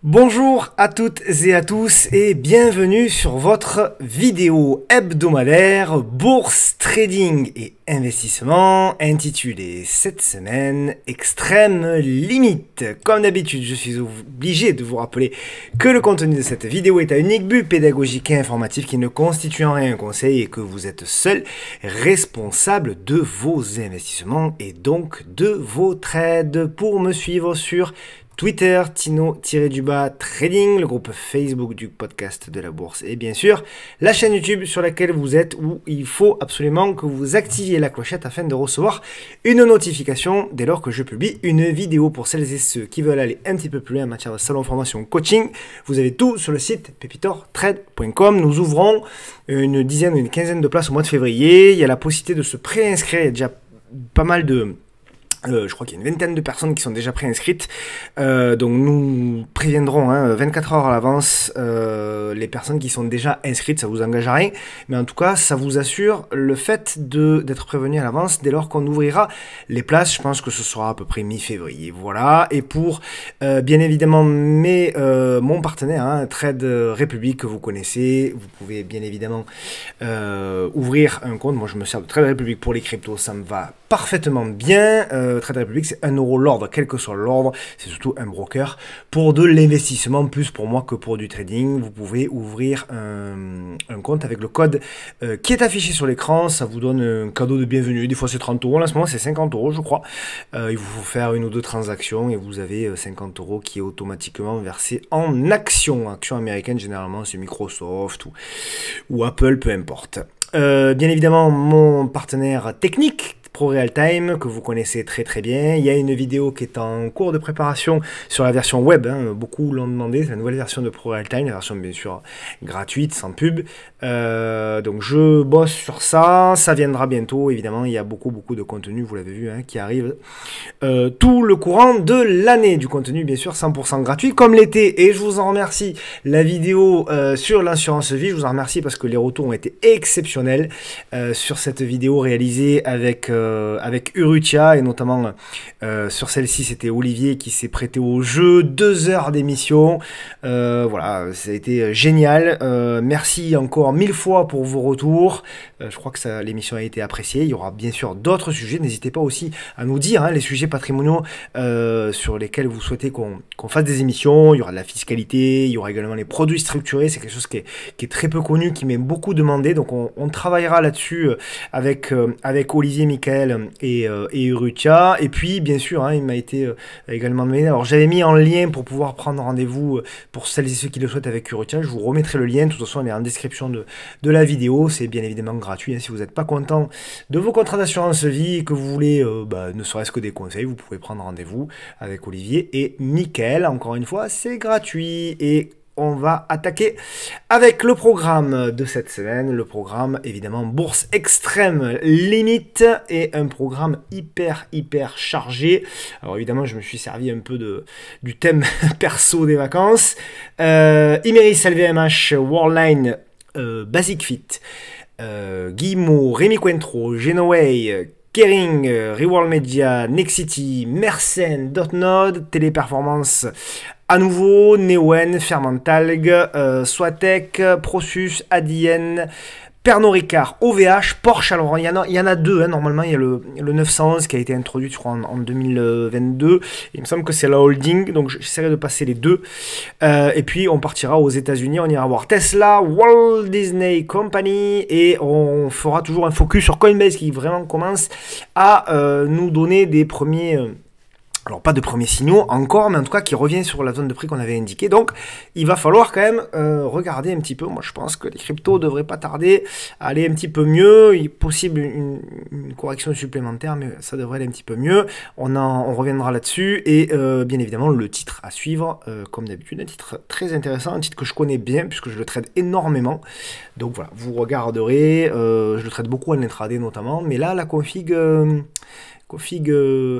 Bonjour à toutes et à tous et bienvenue sur votre vidéo hebdomadaire Bourse, Trading et Investissement intitulée cette semaine Extrême Limite. Comme d'habitude, je suis obligé de vous rappeler que le contenu de cette vidéo est à unique but pédagogique et informatif qui ne constitue en rien un conseil et que vous êtes seul responsable de vos investissements et donc de vos trades. Pour me suivre sur Twitter, Tino-Trading, le groupe Facebook du podcast de la bourse et bien sûr la chaîne YouTube sur laquelle vous êtes où il faut absolument que vous activiez la clochette afin de recevoir une notification dès lors que je publie une vidéo. Pour celles et ceux qui veulent aller un petit peu plus loin en matière de salon formation coaching, vous avez tout sur le site pepitortrade.com. Nous ouvrons une dizaine ou une quinzaine de places au mois de février. Il y a la possibilité de se préinscrire, il y a déjà pas mal de... je crois qu'il y a une vingtaine de personnes qui sont déjà préinscrites. Donc nous préviendrons 24 heures à l'avance les personnes qui sont déjà inscrites. Ça vous engage à rien. Mais en tout cas, ça vous assure le fait d'être prévenu à l'avance dès lors qu'on ouvrira les places. Je pense que ce sera à peu près mi-février. Voilà. Et pour bien évidemment mon partenaire, Trade République que vous connaissez, vous pouvez bien évidemment ouvrir un compte. Moi je me sers de Trade République pour les cryptos. Ça me va parfaitement bien. Trade Republic, c'est 1 euro l'ordre, quel que soit l'ordre, c'est surtout un broker pour de l'investissement, plus pour moi que pour du trading. Vous pouvez ouvrir un compte avec le code qui est affiché sur l'écran, ça vous donne un cadeau de bienvenue. Des fois c'est 30 euros, là, en ce moment c'est 50 euros je crois. Il vous faut faire une ou deux transactions et vous avez 50 euros qui est automatiquement versé en actions américaines, généralement c'est Microsoft ou Apple, peu importe. Bien évidemment mon partenaire technique ProRealTime, que vous connaissez très très bien. Il y a une vidéo qui est en cours de préparation sur la version web, beaucoup l'ont demandé, c'est la nouvelle version de ProRealTime, la version bien sûr gratuite, sans pub. Donc je bosse sur ça, ça viendra bientôt, évidemment, il y a beaucoup de contenu, vous l'avez vu, qui arrive tout le courant de l'année, du contenu bien sûr 100% gratuit, comme l'été, et je vous en remercie. La vidéo sur l'assurance vie, je vous en remercie parce que les retours ont été exceptionnels sur cette vidéo réalisée avec Urutia, et notamment sur celle-ci c'était Olivier qui s'est prêté au jeu, 2 heures d'émission, voilà, ça a été génial. Merci encore 1000 fois pour vos retours, je crois que l'émission a été appréciée. Il y aura bien sûr d'autres sujets, n'hésitez pas aussi à nous dire les sujets patrimoniaux sur lesquels vous souhaitez qu'on fasse des émissions. Il y aura de la fiscalité, il y aura également les produits structurés, c'est quelque chose qui est très peu connu, qui m'est beaucoup demandé, donc on travaillera là-dessus avec Olivier, Michael et Urutia. Et puis bien sûr il m'a été également demandé, alors j'avais mis en lien pour pouvoir prendre rendez-vous pour celles et ceux qui le souhaitent avec Urutia, je vous remettrai le lien, de toute façon il est en description de la vidéo, c'est bien évidemment gratuit, si vous n'êtes pas content de vos contrats d'assurance vie et que vous voulez ne serait-ce que des conseils, vous pouvez prendre rendez-vous avec Olivier et Michael, encore une fois c'est gratuit. Et on va attaquer avec le programme de cette semaine, le programme évidemment Bourse Extrême Limite, et un programme hyper chargé. Alors évidemment je me suis servi un peu du thème perso des vacances. Imeris, LVMH, Worldline, Basic Fit, Guillemot, Rémi Cointreau, Genoway, Kering, Reworld Media, Nexity, Mersenne, Dotnode, Téléperformance à nouveau, Neoen, Fermentalg, Swatec, Prosus, Adyen, Pernod Ricard, OVH, Porsche. Alors il y en a deux, normalement il y a le 911 qui a été introduit je crois en 2022, il me semble que c'est la holding, donc j'essaierai de passer les deux, et puis on partira aux États-Unis, on ira voir Tesla, Walt Disney Company, et on fera toujours un focus sur Coinbase qui vraiment commence à nous donner des premiers... alors pas de premiers signaux encore, mais en tout cas qui revient sur la zone de prix qu'on avait indiqué. Donc il va falloir quand même regarder un petit peu. Moi je pense que les cryptos devraient pas tarder à aller un petit peu mieux. Il est possible une correction supplémentaire, mais ça devrait aller un petit peu mieux. On reviendra là-dessus. Et bien évidemment le titre à suivre, comme d'habitude, un titre très intéressant, un titre que je connais bien puisque je le trade énormément. Donc voilà, vous regarderez. Je le trade beaucoup en intraday notamment, mais là la config... Config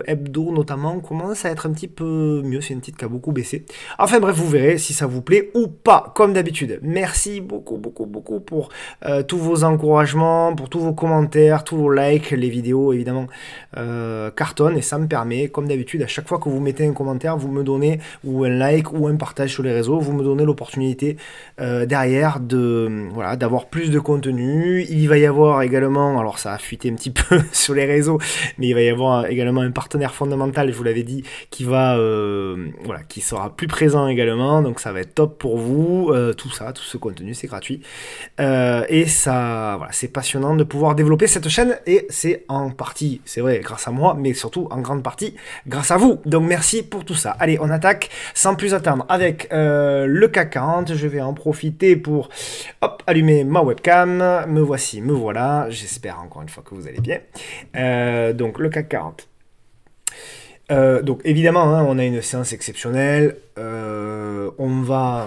hebdo notamment commence à être un petit peu mieux, c'est une petite qui a beaucoup baissé. Enfin bref, vous verrez si ça vous plaît ou pas, comme d'habitude. Merci beaucoup pour tous vos encouragements, pour tous vos commentaires, tous vos likes, les vidéos évidemment cartonnent et ça me permet, comme d'habitude, à chaque fois que vous mettez un commentaire, vous me donnez ou un like ou un partage sur les réseaux, vous me donnez l'opportunité derrière de voilà d'avoir plus de contenu. Il va y avoir également, alors ça a fuité un petit peu sur les réseaux, mais il va y avoir également un partenaire fondamental, je vous l'avais dit, qui va voilà, qui sera plus présent également, donc ça va être top pour vous. Tout ce contenu, c'est gratuit et ça, voilà, c'est passionnant de pouvoir développer cette chaîne et c'est en partie, c'est vrai, grâce à moi, mais surtout en grande partie grâce à vous. Donc merci pour tout ça. Allez, on attaque sans plus attendre avec le CAC 40. Je vais en profiter pour hop, allumer ma webcam. Me voici, me voilà. J'espère encore une fois que vous allez bien. Donc le CAC 40. Donc évidemment, hein, on a une séance exceptionnelle. On va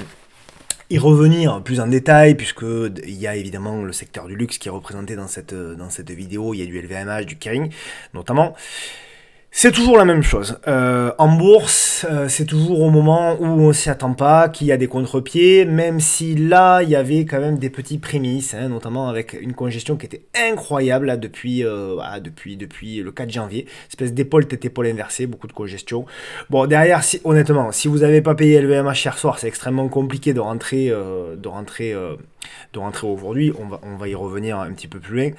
y revenir plus en détail, puisque il y a évidemment le secteur du luxe qui est représenté dans cette vidéo. Il y a du LVMH, du Kering notamment. C'est toujours la même chose. En bourse, c'est toujours au moment où on s'y attend pas, qu'il y a des contre-pieds, même si là, il y avait quand même des petits prémices, hein, notamment avec une congestion qui était incroyable là, depuis le 4 janvier. Espèce d'épaule tête épaule inversée, beaucoup de congestion. Bon, derrière, honnêtement, si vous n'avez pas payé LVMH hier soir, c'est extrêmement compliqué de rentrer aujourd'hui. On va y revenir un petit peu plus loin.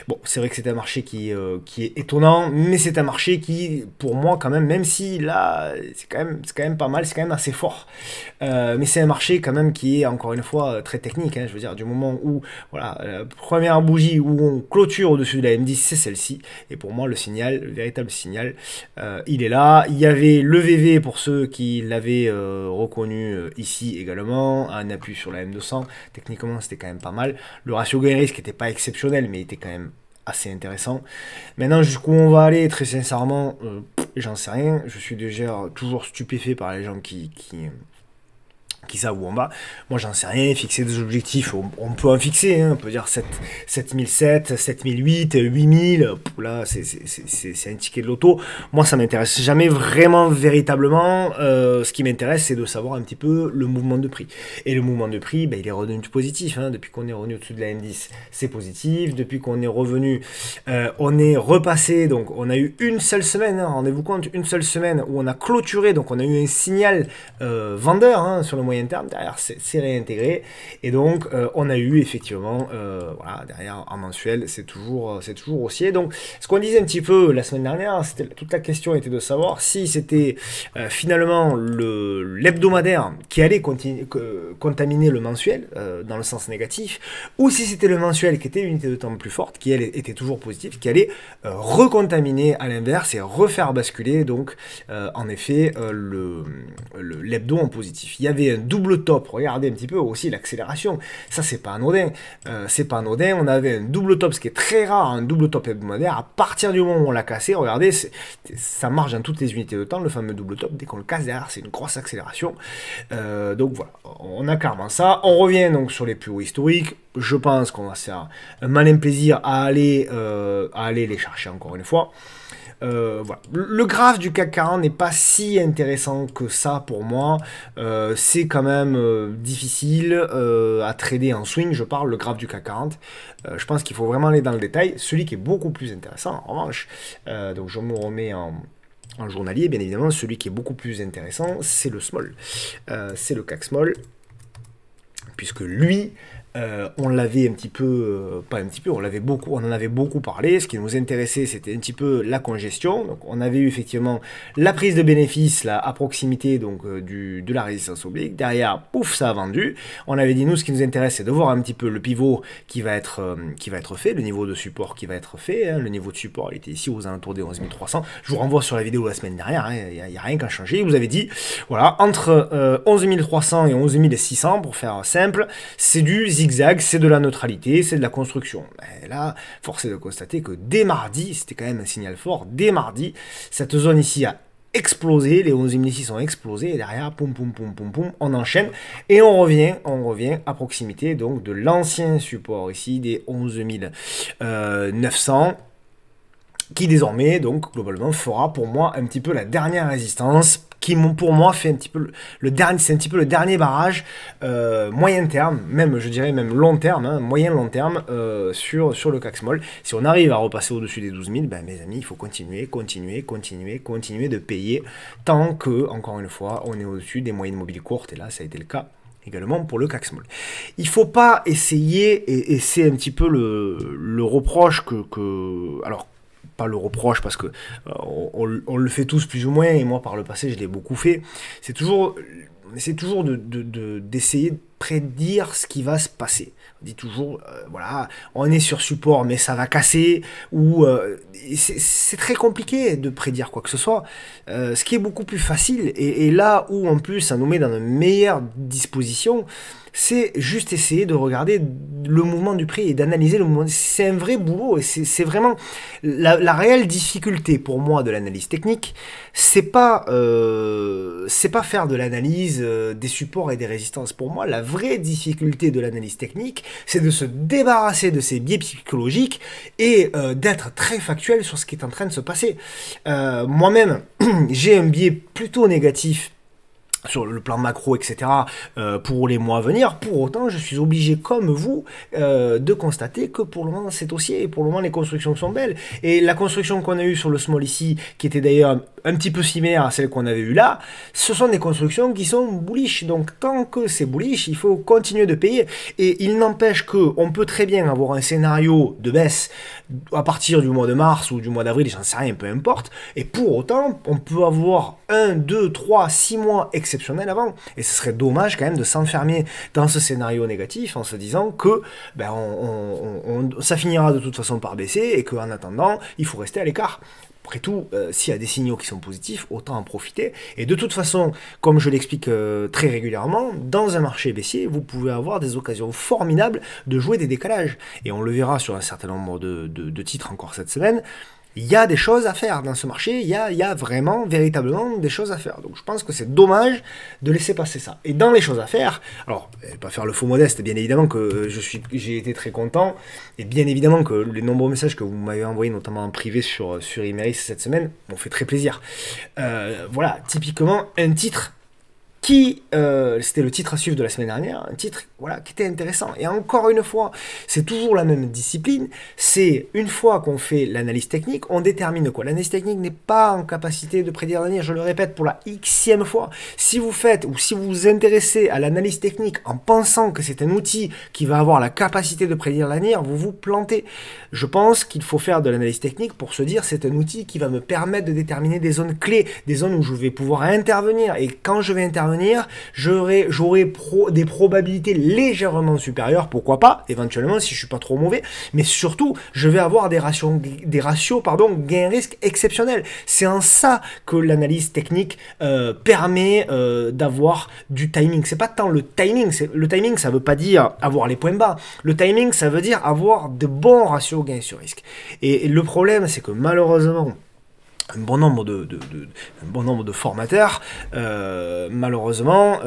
Bon, c'est vrai que c'est un marché qui est étonnant, mais c'est un marché qui, pour moi, quand même si là, c'est quand même pas mal, c'est quand même assez fort. Mais c'est un marché quand même qui est, encore une fois, très technique. Hein, je veux dire, du moment où, voilà, la première bougie où on clôture au-dessus de la M10, c'est celle-ci. Et pour moi, le signal, le véritable signal, il est là. Il y avait le VV pour ceux qui l'avaient reconnu ici également. Un appui sur la M200. Techniquement, c'était quand même pas mal. Le ratio gain-risque n'était pas exceptionnel, mais il était quand même assez intéressant. Maintenant, jusqu'où on va aller, très sincèrement, j'en sais rien. Je suis déjà toujours stupéfait par les gens qui savent où on va. Moi, j'en sais rien. Fixer des objectifs, on peut en fixer. Hein. On peut dire 7007, 7008, 8000. Là, c'est un ticket de loto. Moi, ça m'intéresse jamais vraiment, véritablement. Ce qui m'intéresse, c'est de savoir un petit peu le mouvement de prix. Et le mouvement de prix, ben, il est revenu positif. Hein. Depuis qu'on est revenu au-dessus de la M10, c'est positif. Depuis qu'on est revenu, on est repassé. Donc, on a eu une seule semaine. Hein. Rendez-vous compte, une seule semaine où on a clôturé. Donc, on a eu un signal vendeur hein, sur le moyen terme, derrière c'est réintégré et donc on a eu effectivement voilà, derrière en mensuel c'est toujours haussier. Donc ce qu'on disait un petit peu la semaine dernière, c'était toute la question était de savoir si c'était finalement l'hebdomadaire qui allait contaminer le mensuel dans le sens négatif, ou si c'était le mensuel qui était une unité de temps plus forte, qui elle était toujours positive, qui allait recontaminer à l'inverse et refaire basculer donc en effet l'hebdo en positif. Il y avait un double top, regardez un petit peu aussi l'accélération, ça c'est pas anodin, on avait un double top, ce qui est très rare, un double top hebdomadaire, à partir du moment où on l'a cassé, regardez, ça marche dans toutes les unités de temps, le fameux double top, dès qu'on le casse derrière, c'est une grosse accélération, donc voilà, on a clairement ça, on revient donc sur les plus hauts historiques, je pense qu'on va se faire un malin plaisir à aller les chercher encore une fois. Voilà. Le graphe du CAC 40 n'est pas si intéressant que ça pour moi. C'est quand même difficile à trader en swing. Je parle le graphe du CAC 40. Je pense qu'il faut vraiment aller dans le détail. Celui qui est beaucoup plus intéressant, en revanche, donc je me remets en journalier, bien évidemment, celui qui est beaucoup plus intéressant, c'est le small. C'est le CAC small, puisque lui... on l'avait un petit peu, pas un petit peu, on en avait beaucoup parlé. Ce qui nous intéressait, c'était un petit peu la congestion. Donc, on avait eu effectivement la prise de bénéfice là, à proximité donc de la résistance oblique. Derrière, pouf, ça a vendu. On avait dit nous, ce qui nous intéresse, c'est de voir un petit peu le pivot qui va être fait, le niveau de support qui va être fait. Hein. Le niveau de support, il était ici aux alentours des 11 300. Je vous renvoie sur la vidéo de la semaine dernière. Hein. Il n'y a rien qu'à changer. Vous avez dit, voilà, entre 11 300 et 11 600, pour faire simple, c'est du zigzag, c'est de la neutralité, c'est de la construction. Et là, force est de constater que dès mardi, c'était quand même un signal fort, dès mardi, cette zone ici a explosé, les 11 600 ont explosé, et derrière, poum, poum, poum, poum, poum, on enchaîne, et on revient à proximité donc de l'ancien support ici, des 11 900. qui désormais, donc, globalement, fera pour moi un petit peu la dernière résistance, qui pour moi fait un petit peu le dernier, c'est un petit peu le dernier barrage moyen terme, même je dirais même long terme, hein, moyen long terme sur le CAC Small. Si on arrive à repasser au-dessus des 12 000, ben, mes amis, il faut continuer de payer tant que, encore une fois, on est au-dessus des moyennes mobiles courtes, et là ça a été le cas également pour le CAC Small. Il ne faut pas essayer, et c'est un petit peu le reproche alors, pas le reproche parce que on le fait tous plus ou moins, et moi par le passé je l'ai beaucoup fait, c'est toujours d'essayer de prédire ce qui va se passer. On dit toujours, voilà, on est sur support mais ça va casser, ou c'est très compliqué de prédire quoi que ce soit. Ce qui est beaucoup plus facile, et là où en plus ça nous met dans une meilleure disposition, c'est juste essayer de regarder le mouvement du prix et d'analyser le mouvement. C'est un vrai boulot, et c'est vraiment la réelle difficulté pour moi de l'analyse technique. C'est pas faire de l'analyse des supports et des résistances. Pour moi, la vraie difficulté de l'analyse technique, c'est de se débarrasser de ces biais psychologiques et d'être très factuel sur ce qui est en train de se passer. Moi-même, j'ai un biais plutôt négatif sur le plan macro, etc., pour les mois à venir. Pour autant, je suis obligé, comme vous, de constater que pour le moment, c'est haussier, et pour le moment, les constructions sont belles. Et la construction qu'on a eue sur le small ici, qui était d'ailleurs un petit peu similaire à celle qu'on avait eue là, ce sont des constructions qui sont bullish. Donc, tant que c'est bullish, il faut continuer de payer. Et il n'empêche qu'on peut très bien avoir un scénario de baisse à partir du mois de mars ou du mois d'avril, j'en sais rien, peu importe. Et pour autant, on peut avoir 1, 2, 3, 6 mois exceptionnels avant. Et ce serait dommage quand même de s'enfermer dans ce scénario négatif en se disant que ben, ça finira de toute façon par baisser, et qu'en attendant, il faut rester à l'écart. Après tout, s'il y a des signaux qui sont positifs, autant en profiter. Et de toute façon, comme je l'explique très régulièrement, dans un marché baissier, vous pouvez avoir des occasions formidables de jouer des décalages. Et on le verra sur un certain nombre de titres encore cette semaine. Il y a des choses à faire dans ce marché, il y a vraiment, véritablement des choses à faire. Donc je pense que c'est dommage de laisser passer ça. Et dans les choses à faire, alors, pas faire le faux modeste, bien évidemment que j'ai été très content, et bien évidemment que les nombreux messages que vous m'avez envoyés, notamment en privé sur Imeris cette semaine, m'ont fait très plaisir. Voilà, typiquement, un titre qui, c'était le titre à suivre de la semaine dernière, un titre voilà, qui était intéressant. Et encore une fois, c'est toujours la même discipline, c'est une fois qu'on fait l'analyse technique, on détermine quoi. L'analyse technique n'est pas en capacité de prédire l'avenir, je le répète pour la xème fois. Si vous faites, ou si vous vous intéressez à l'analyse technique en pensant que c'est un outil qui va avoir la capacité de prédire l'avenir, vous vous plantez. Je pense qu'il faut faire de l'analyse technique pour se dire c'est un outil qui va me permettre de déterminer des zones clés, des zones où je vais pouvoir intervenir, et quand je vais intervenir, j'aurai des probabilités légèrement supérieures, pourquoi pas, éventuellement si je suis pas trop mauvais, mais surtout je vais avoir des ratios gain-risque exceptionnels. C'est en ça que l'analyse technique permet d'avoir du timing. C'est pas tant le timing, ça veut pas dire avoir les points bas. Le timing, ça veut dire avoir de bons ratios gain sur risque. Et le problème, c'est que malheureusement, un bon nombre de formateurs, malheureusement,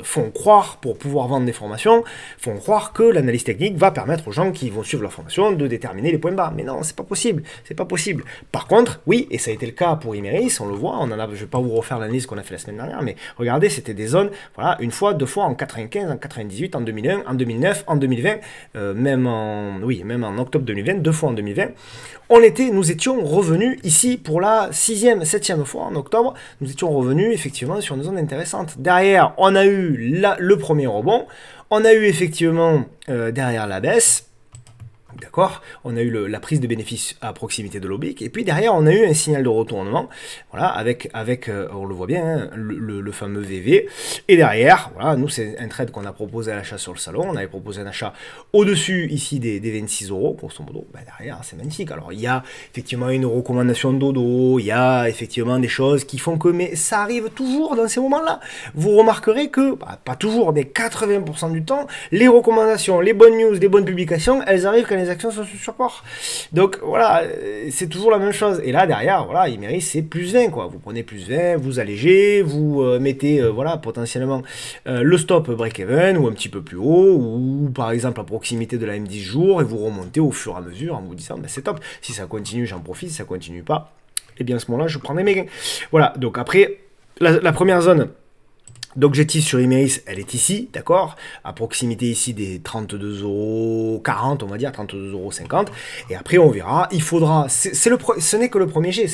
font croire, pour pouvoir vendre des formations, font croire que l'analyse technique va permettre aux gens qui vont suivre leur formation de déterminer les points bas. Mais non, c'est pas possible. C'est pas possible. Par contre, oui, et ça a été le cas pour Imeris, on le voit, je vais pas vous refaire l'analyse qu'on a fait la semaine dernière, mais regardez, c'était des zones, voilà, une fois, deux fois, en 95, en 98, en 2001, en 2009, en 2020, même en octobre 2020, deux fois en 2020. Nous étions revenus ici pour la 6e, 7e fois en octobre, nous étions revenus effectivement sur une zone intéressante. Derrière, on a eu le premier rebond, on a eu effectivement derrière la baisse, d'accord, on a eu la prise de bénéfice à proximité de l'oblique, et puis derrière on a eu un signal de retournement, voilà, avec on le voit bien, hein, le fameux VV, et derrière, voilà, nous c'est un trade qu'on a proposé à l'achat sur le salon, on avait proposé un achat au-dessus ici des 26 €, grosso modo, ben derrière c'est magnifique. Alors il y a effectivement une recommandation de dodo, il y a effectivement des choses qui font que, mais ça arrive toujours dans ces moments-là, vous remarquerez que, pas toujours, mais 80% du temps, les recommandations, les bonnes news, les bonnes publications, elles arrivent quand les actions sont sur support. Donc voilà, c'est toujours la même chose. Et là derrière, voilà, Imeris c'est plus 20 quoi. Vous prenez plus 20, vous allégez, vous mettez voilà potentiellement le stop break-even ou un petit peu plus haut, ou par exemple à proximité de la M10 jours, et vous remontez au fur et à mesure en vous disant ben, c'est top, si ça continue j'en profite, si ça continue pas, et bien à ce moment-là je prendrai mes gains. Voilà, donc après la première zone d'objectif sur Imeris, elle est ici, d'accord, à proximité ici des 32,40 €, on va dire, 32,50 €, et après on verra, il faudra, ce n'est que le premier jet,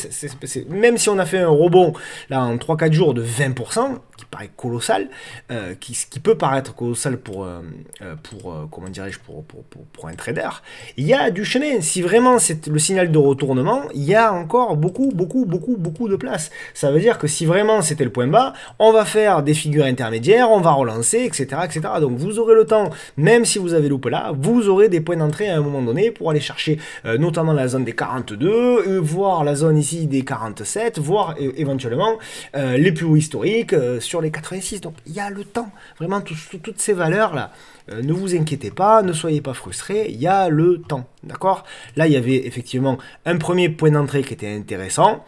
même si on a fait un rebond, là, en 3-4 jours de 20%, qui paraît colossal, qui peut paraître colossal pour comment dirais-je, pour un trader, il y a du chemin, si vraiment c'est le signal de retournement, il y a encore beaucoup de place, ça veut dire que si vraiment c'était le point bas, on va faire des figures intermédiaires, on va relancer, etc., etc. Donc vous aurez le temps, même si vous avez loupé là, vous aurez des points d'entrée à un moment donné pour aller chercher notamment la zone des 42, voire la zone ici des 47, voire éventuellement les plus hauts historiques sur les 86. Donc il y a le temps, vraiment toutes ces valeurs là. Ne vous inquiétez pas, ne soyez pas frustrés, il y a le temps, d'accord? Là, il y avait effectivement un premier point d'entrée qui était intéressant.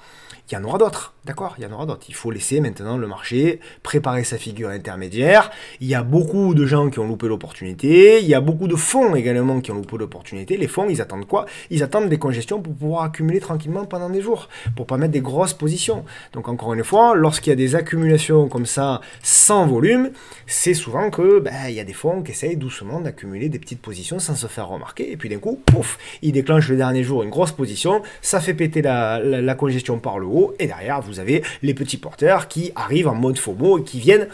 Il y en aura d'autres, d'accord? Il y en aura d'autres. Il faut laisser maintenant le marché préparer sa figure intermédiaire. Il y a beaucoup de gens qui ont loupé l'opportunité. Il y a beaucoup de fonds également qui ont loupé l'opportunité. Les fonds, ils attendent quoi? Ils attendent des congestions pour pouvoir accumuler tranquillement pendant des jours, pour pas mettre des grosses positions. Donc encore une fois, lorsqu'il y a des accumulations comme ça, sans volume, c'est souvent que il y a des fonds qui essayent doucement d'accumuler des petites positions sans se faire remarquer. Et puis d'un coup, pouf, ils déclenchent le dernier jour une grosse position. Ça fait péter la congestion par le haut. Et derrière, vous avez les petits porteurs qui arrivent en mode FOMO et qui viennent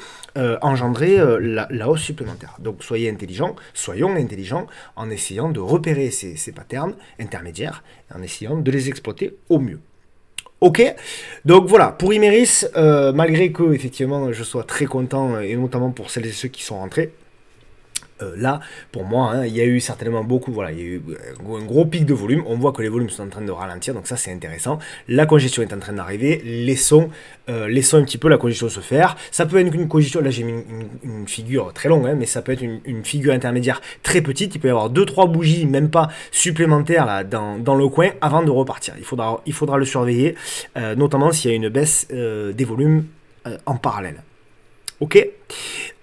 engendrer la hausse supplémentaire. Donc soyez intelligents, soyons intelligents en essayant de repérer ces patterns intermédiaires, en essayant de les exploiter au mieux. Ok, donc voilà, pour Imeris, malgré que effectivement je sois très content, et notamment pour celles et ceux qui sont rentrés, là, pour moi, hein, il y a eu certainement beaucoup, voilà, il y a eu un gros pic de volume, on voit que les volumes sont en train de ralentir, donc ça c'est intéressant, la congestion est en train d'arriver, laissons un petit peu la congestion se faire, ça peut être une congestion, là j'ai mis une figure très longue, hein, mais ça peut être une figure intermédiaire très petite, il peut y avoir 2-3 bougies, même pas supplémentaires là, dans le coin, avant de repartir, il faudra le surveiller, notamment s'il y a une baisse des volumes en parallèle. Ok,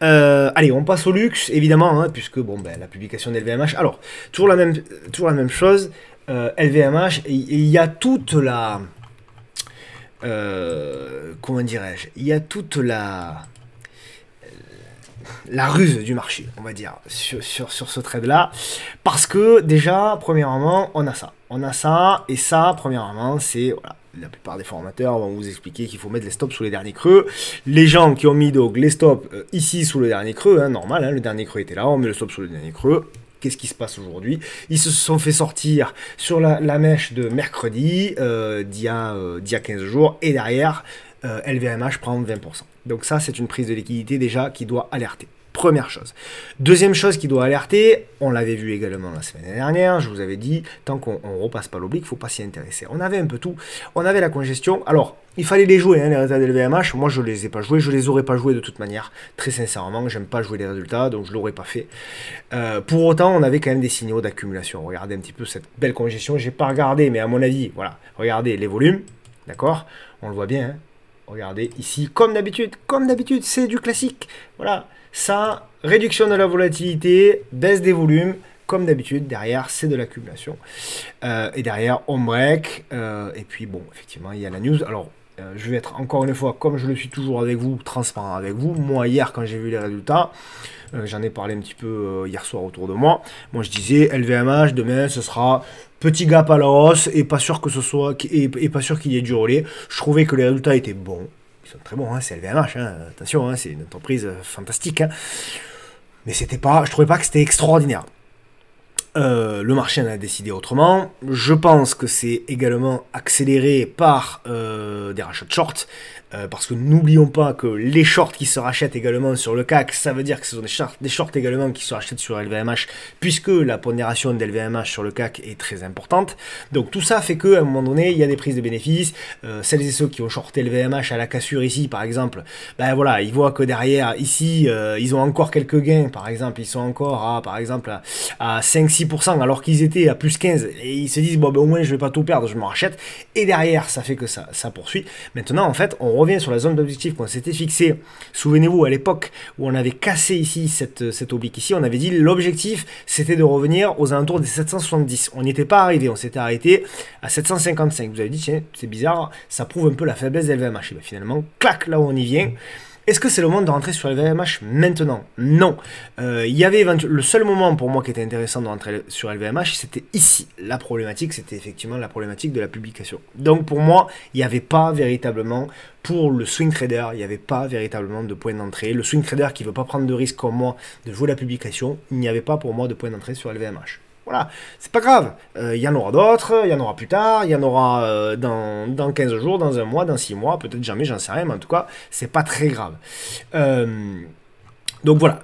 allez, on passe au luxe, évidemment, hein, puisque bon, la publication d'LVMH. Alors, toujours la même chose. LVMH, il y a toute la, comment dirais-je, il y a toute la ruse du marché, on va dire, sur ce trade-là, parce que déjà, premièrement, on a ça, et ça, premièrement, c'est, voilà, la plupart des formateurs vont vous expliquer qu'il faut mettre les stops sous les derniers creux. Les gens qui ont mis donc les stops ici sous le dernier creux, hein, normal, hein, le dernier creux était là, on met le stop sous le dernier creux. Qu'est-ce qui se passe aujourd'hui? Ils se sont fait sortir sur la mèche de mercredi d'il y a 15 jours, et derrière, LVMH prend 20%. Donc ça, c'est une prise de liquidité déjà qui doit alerter. Première chose. Deuxième chose qui doit alerter, on l'avait vu également la semaine dernière, je vous avais dit, tant qu'on ne repasse pas l'oblique, il ne faut pas s'y intéresser. On avait un peu tout, on avait la congestion, alors il fallait les jouer, hein, les résultats de LVMH, moi je ne les ai pas joués, je ne les aurais pas joués de toute manière, très sincèrement, j'aime pas jouer les résultats, donc je ne l'aurais pas fait. Pour autant, on avait quand même des signaux d'accumulation, regardez un petit peu cette belle congestion, je n'ai pas regardé, mais à mon avis, voilà, regardez les volumes, d'accord, on le voit bien, hein. Regardez ici, comme d'habitude, c'est du classique, voilà. Ça, réduction de la volatilité, baisse des volumes, comme d'habitude, derrière, c'est de l'accumulation. Et derrière, on break. Et puis, bon, effectivement, il y a la news. Alors, je vais être, encore une fois, comme je le suis toujours avec vous, transparent avec vous. Moi, hier, quand j'ai vu les résultats, j'en ai parlé un petit peu hier soir autour de moi. Moi, je disais, LVMH, demain, ce sera petit gap à la hausse, et pas sûr que ce soit, et pas sûr qu'il y ait du relais. Je trouvais que les résultats étaient bons. Ils sont très bons, hein, c'est LVMH, hein, attention, hein, c'est une entreprise fantastique, hein, mais c'était pas, je trouvais pas que c'était extraordinaire. Le marché en a décidé autrement. Je pense que c'est également accéléré par des rachats de short. parce que n'oublions pas que les shorts qui se rachètent également sur le CAC, ça veut dire que ce sont des shorts également qui se rachètent sur LVMH, puisque la pondération d'LVMH sur le CAC est très importante. Donc tout ça fait qu'à un moment donné, il y a des prises de bénéfices. Celles et ceux qui ont shorté LVMH à la cassure ici, par exemple, ben voilà, ils voient que derrière, ici, ils ont encore quelques gains, par exemple, ils sont encore à, par exemple, à 5-6%, alors qu'ils étaient à plus 15, et ils se disent, bon, ben, au moins, je vais pas tout perdre, je me rachète, et derrière, ça fait que ça poursuit. Maintenant, en fait, on revient sur la zone d'objectif qu'on s'était fixé. Souvenez-vous, à l'époque où on avait cassé ici cette oblique ici, on avait dit l'objectif, c'était de revenir aux alentours des 770. On n'y était pas arrivé, on s'était arrêté à 755. Vous avez dit, tiens, c'est bizarre, ça prouve un peu la faiblesse de LVMH. Et bien finalement, clac, là où on y vient. Est-ce que c'est le moment de rentrer sur LVMH maintenant? Non. Il y avait le seul moment pour moi qui était intéressant de rentrer sur LVMH, c'était ici. La problématique, c'était effectivement la problématique de la publication. Donc pour moi, il n'y avait pas véritablement, pour le swing trader, il n'y avait pas véritablement de point d'entrée. Le swing trader qui ne veut pas prendre de risque comme moi de jouer la publication, il n'y avait pas pour moi de point d'entrée sur LVMH. Voilà, c'est pas grave, il y en aura d'autres, il y en aura plus tard, il y en aura dans 15 jours, dans un mois, dans 6 mois, peut-être jamais, j'en sais rien, mais en tout cas, c'est pas très grave. Donc voilà,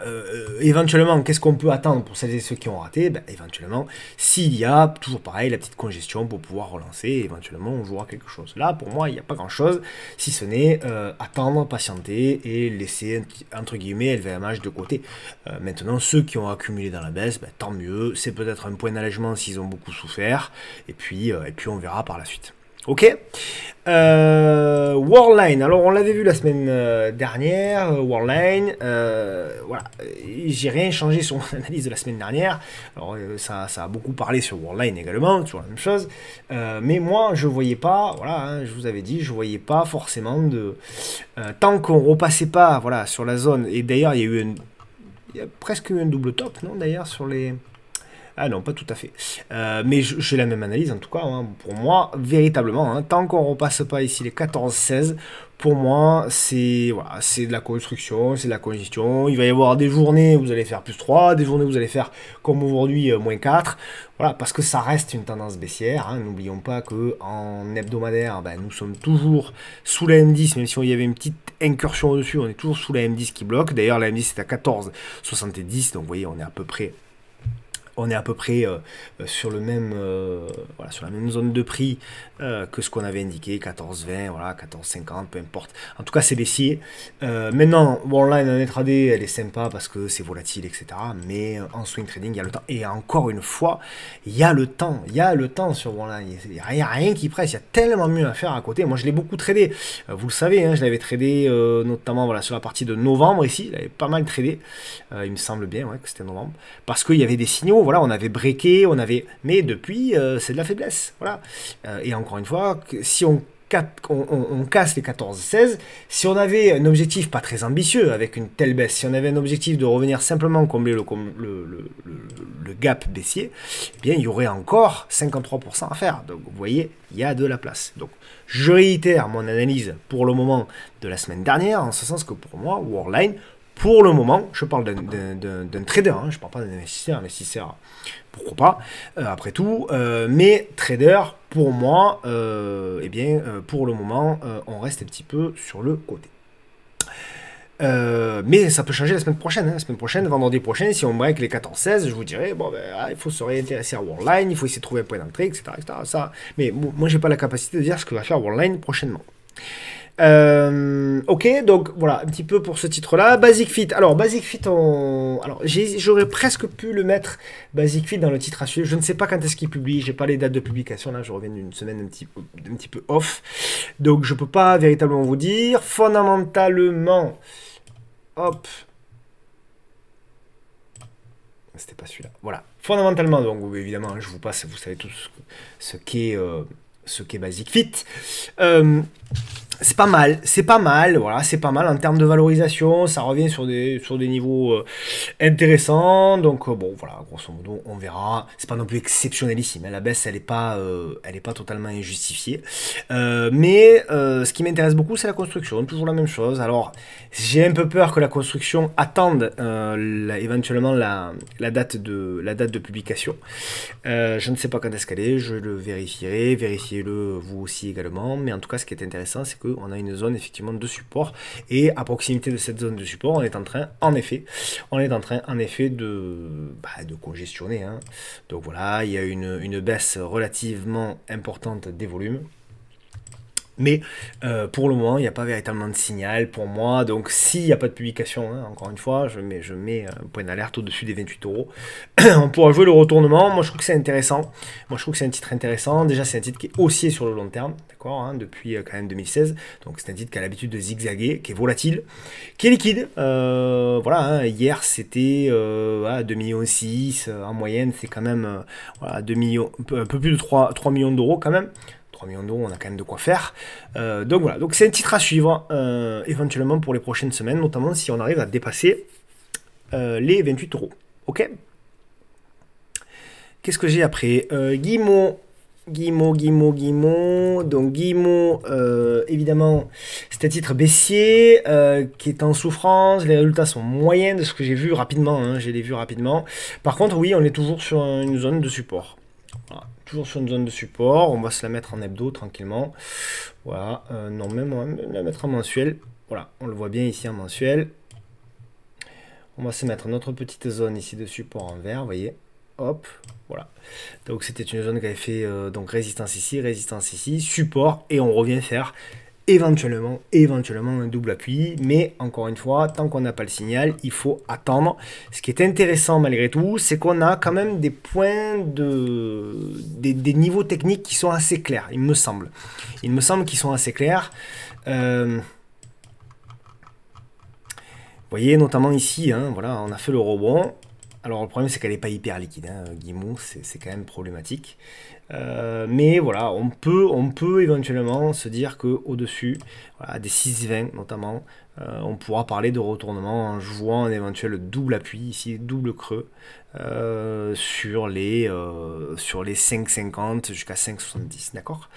éventuellement, qu'est-ce qu'on peut attendre pour celles et ceux qui ont raté? Ben, éventuellement, s'il y a, toujours pareil, la petite congestion pour pouvoir relancer, éventuellement, on jouera quelque chose. Là, pour moi, il n'y a pas grand-chose, si ce n'est attendre, patienter et laisser, entre guillemets, LVMH de côté. Maintenant, ceux qui ont accumulé dans la baisse, ben, tant mieux, c'est peut-être un point d'allègement s'ils ont beaucoup souffert, et puis on verra par la suite. Ok. Worldline, alors on l'avait vu la semaine dernière, Worldline, voilà, j'ai rien changé sur mon analyse de la semaine dernière, alors ça a beaucoup parlé sur Worldline également, toujours la même chose, mais moi je voyais pas, voilà, hein, je vous avais dit, je voyais pas forcément de, tant qu'on repassait pas, voilà, sur la zone, et d'ailleurs il y a presque eu un double top, non, d'ailleurs, sur les... Ah non, pas tout à fait. Mais j'ai la même analyse en tout cas. Hein. Pour moi, véritablement, hein, tant qu'on ne repasse pas ici les 14-16, pour moi, c'est voilà, de la construction, c'est de la congestion. Il va y avoir des journées où vous allez faire plus 3, des journées où vous allez faire comme aujourd'hui moins 4. Voilà, parce que ça reste une tendance baissière. Hein. N'oublions pas qu'en hebdomadaire, ben, nous sommes toujours sous la M10, même si il y avait une petite incursion au-dessus, on est toujours sous la M10 qui bloque. D'ailleurs, la M10 est à 14,70, donc vous voyez, on est à peu près sur le même, voilà, sur la même zone de prix que ce qu'on avait indiqué, 14,20, voilà, 14,50, peu importe. En tout cas, c'est baissier. Maintenant, Worldline en intraday, elle est sympa parce que c'est volatile, etc. Mais en swing trading, il y a le temps. Et encore une fois, il y a le temps. Il y a le temps sur Worldline. Il n'y a rien qui presse. Il y a tellement mieux à faire à côté. Moi, je l'ai beaucoup tradé. Vous le savez, hein, je l'avais tradé notamment voilà, sur la partie de novembre ici. Je l'avais pas mal tradé. Il me semble bien ouais, que c'était novembre. Parce qu'il y avait des signaux. Voilà, on avait breaké, mais depuis, c'est de la faiblesse. Voilà. Et encore une fois, si on casse les 14-16, si on avait un objectif pas très ambitieux avec une telle baisse, si on avait un objectif de revenir simplement combler le gap baissier, eh bien, il y aurait encore 53% à faire. Donc, vous voyez, il y a de la place. Donc, je réitère mon analyse pour le moment de la semaine dernière, en ce sens que pour moi, Worldline, pour le moment, je parle d'un trader, hein, je ne parle pas d'un investisseur, pourquoi pas, après tout, mais trader, pour moi, pour le moment, on reste un petit peu sur le côté. Mais ça peut changer la semaine prochaine. Hein. La semaine prochaine, vendredi prochain, si on break les 14-16, je vous dirais, bon, ben, il faut se réintéresser à Worldline, il faut essayer de trouver un point d'entrée, etc., etc. Ça. Mais moi, j'ai pas la capacité de dire ce que va faire Worldline prochainement. Ok, donc voilà un petit peu pour ce titre-là. Basic Fit. Alors Basic Fit, alors j'aurais presque pu le mettre Basic Fit dans le titre à suivre. Je ne sais pas quand est-ce qu'il publie. J'ai pas les dates de publication là. Je reviens d'une semaine un petit peu off, donc je peux pas véritablement vous dire. Fondamentalement, hop. C'était pas celui-là. Voilà. Fondamentalement, donc évidemment, je vous passe. Vous savez tous ce qu'est Basic Fit. C'est pas mal, voilà, c'est pas mal en termes de valorisation, ça revient sur des niveaux intéressants, donc bon, voilà, grosso modo, on verra, c'est pas non plus exceptionnelissime, hein, la baisse, elle est pas totalement injustifiée, mais ce qui m'intéresse beaucoup, c'est la construction, toujours la même chose. Alors, j'ai un peu peur que la construction attende éventuellement la date de publication, je ne sais pas quand est-ce qu'elle est, je le vérifierai, vérifiez-le vous aussi également, mais en tout cas, ce qui est intéressant, c'est que qu'on a une zone effectivement de support. Et à proximité de cette zone de support, on est en train, en effet, de congestionner. Hein. Donc voilà, il y a une baisse relativement importante des volumes. Mais pour le moment, il n'y a pas véritablement de signal pour moi. Donc s'il n'y a pas de publication, hein, encore une fois, je mets un point d'alerte au-dessus des 28 euros. On pourra jouer le retournement. Moi, je trouve que c'est intéressant. Moi, je trouve que c'est un titre intéressant. Déjà, c'est un titre qui est haussier sur le long terme, d'accord, hein, depuis quand même 2016. Donc c'est un titre qui a l'habitude de zigzaguer, qui est volatile, qui est liquide. Voilà, hein, hier, c'était 2,6 millions en moyenne. C'est quand même voilà, 2 millions, un peu plus de 3 millions d'euros quand même. 3 millions d'euros, on a quand même de quoi faire. Donc voilà, donc c'est un titre à suivre éventuellement pour les prochaines semaines, notamment si on arrive à dépasser les 28 euros. Ok. Qu'est-ce que j'ai après Guillemot. Donc Guillemot, évidemment, c'est un titre baissier qui est en souffrance. Les résultats sont moyens de ce que j'ai vu rapidement. Hein, je l'ai vu rapidement. Par contre, oui, on est toujours sur une zone de support. Voilà. Toujours sur une zone de support, on va se la mettre en hebdo tranquillement. Voilà, non, même on va la mettre en mensuel. Voilà, on le voit bien ici en mensuel. On va se mettre notre petite zone ici de support en vert, vous voyez. Hop, voilà. Donc c'était une zone qui avait fait donc résistance ici, support, et on revient faire éventuellement un double appui, mais encore une fois, tant qu'on n'a pas le signal, il faut attendre. Ce qui est intéressant malgré tout, c'est qu'on a quand même des points des niveaux techniques qui sont assez clairs, il me semble. Il me semble qu'ils sont assez clairs. Vous voyez, notamment ici, hein, voilà, on a fait le rebond. Alors le problème c'est qu'elle n'est pas hyper liquide, hein. Guillemot, c'est quand même problématique. Mais voilà, on peut éventuellement se dire que au-dessus, voilà, des 6,20 notamment, on pourra parler de retournement en jouant un éventuel double appui, ici double creux, sur les 5,50 jusqu'à 5,70, d'accord.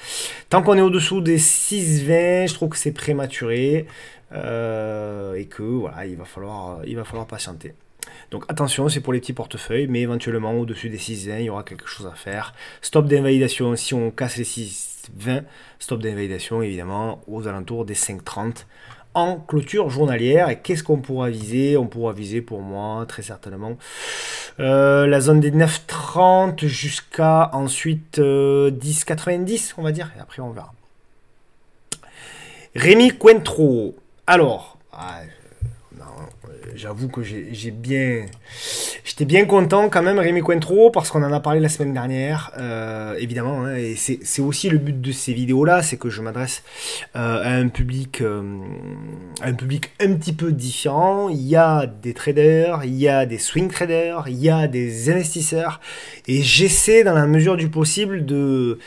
Tant qu'on est au-dessous des 6,20, je trouve que c'est prématuré et que voilà, il va falloir patienter. Donc attention, c'est pour les petits portefeuilles, mais éventuellement au-dessus des 6,20, il y aura quelque chose à faire. Stop d'invalidation, si on casse les 6,20, stop d'invalidation évidemment aux alentours des 5,30 en clôture journalière. Et qu'est-ce qu'on pourra viser? On pourra viser pour moi très certainement la zone des 9,30 jusqu'à ensuite 10,90 on va dire, et après on verra. Rémi Cointreau. Alors, j'avoue que j'étais bien content quand même, Rémi Cointreau, parce qu'on en a parlé la semaine dernière, évidemment, hein, et c'est aussi le but de ces vidéos-là, c'est que je m'adresse à un public un petit peu différent. Il y a des traders, il y a des swing traders, il y a des investisseurs, et j'essaie dans la mesure du possible de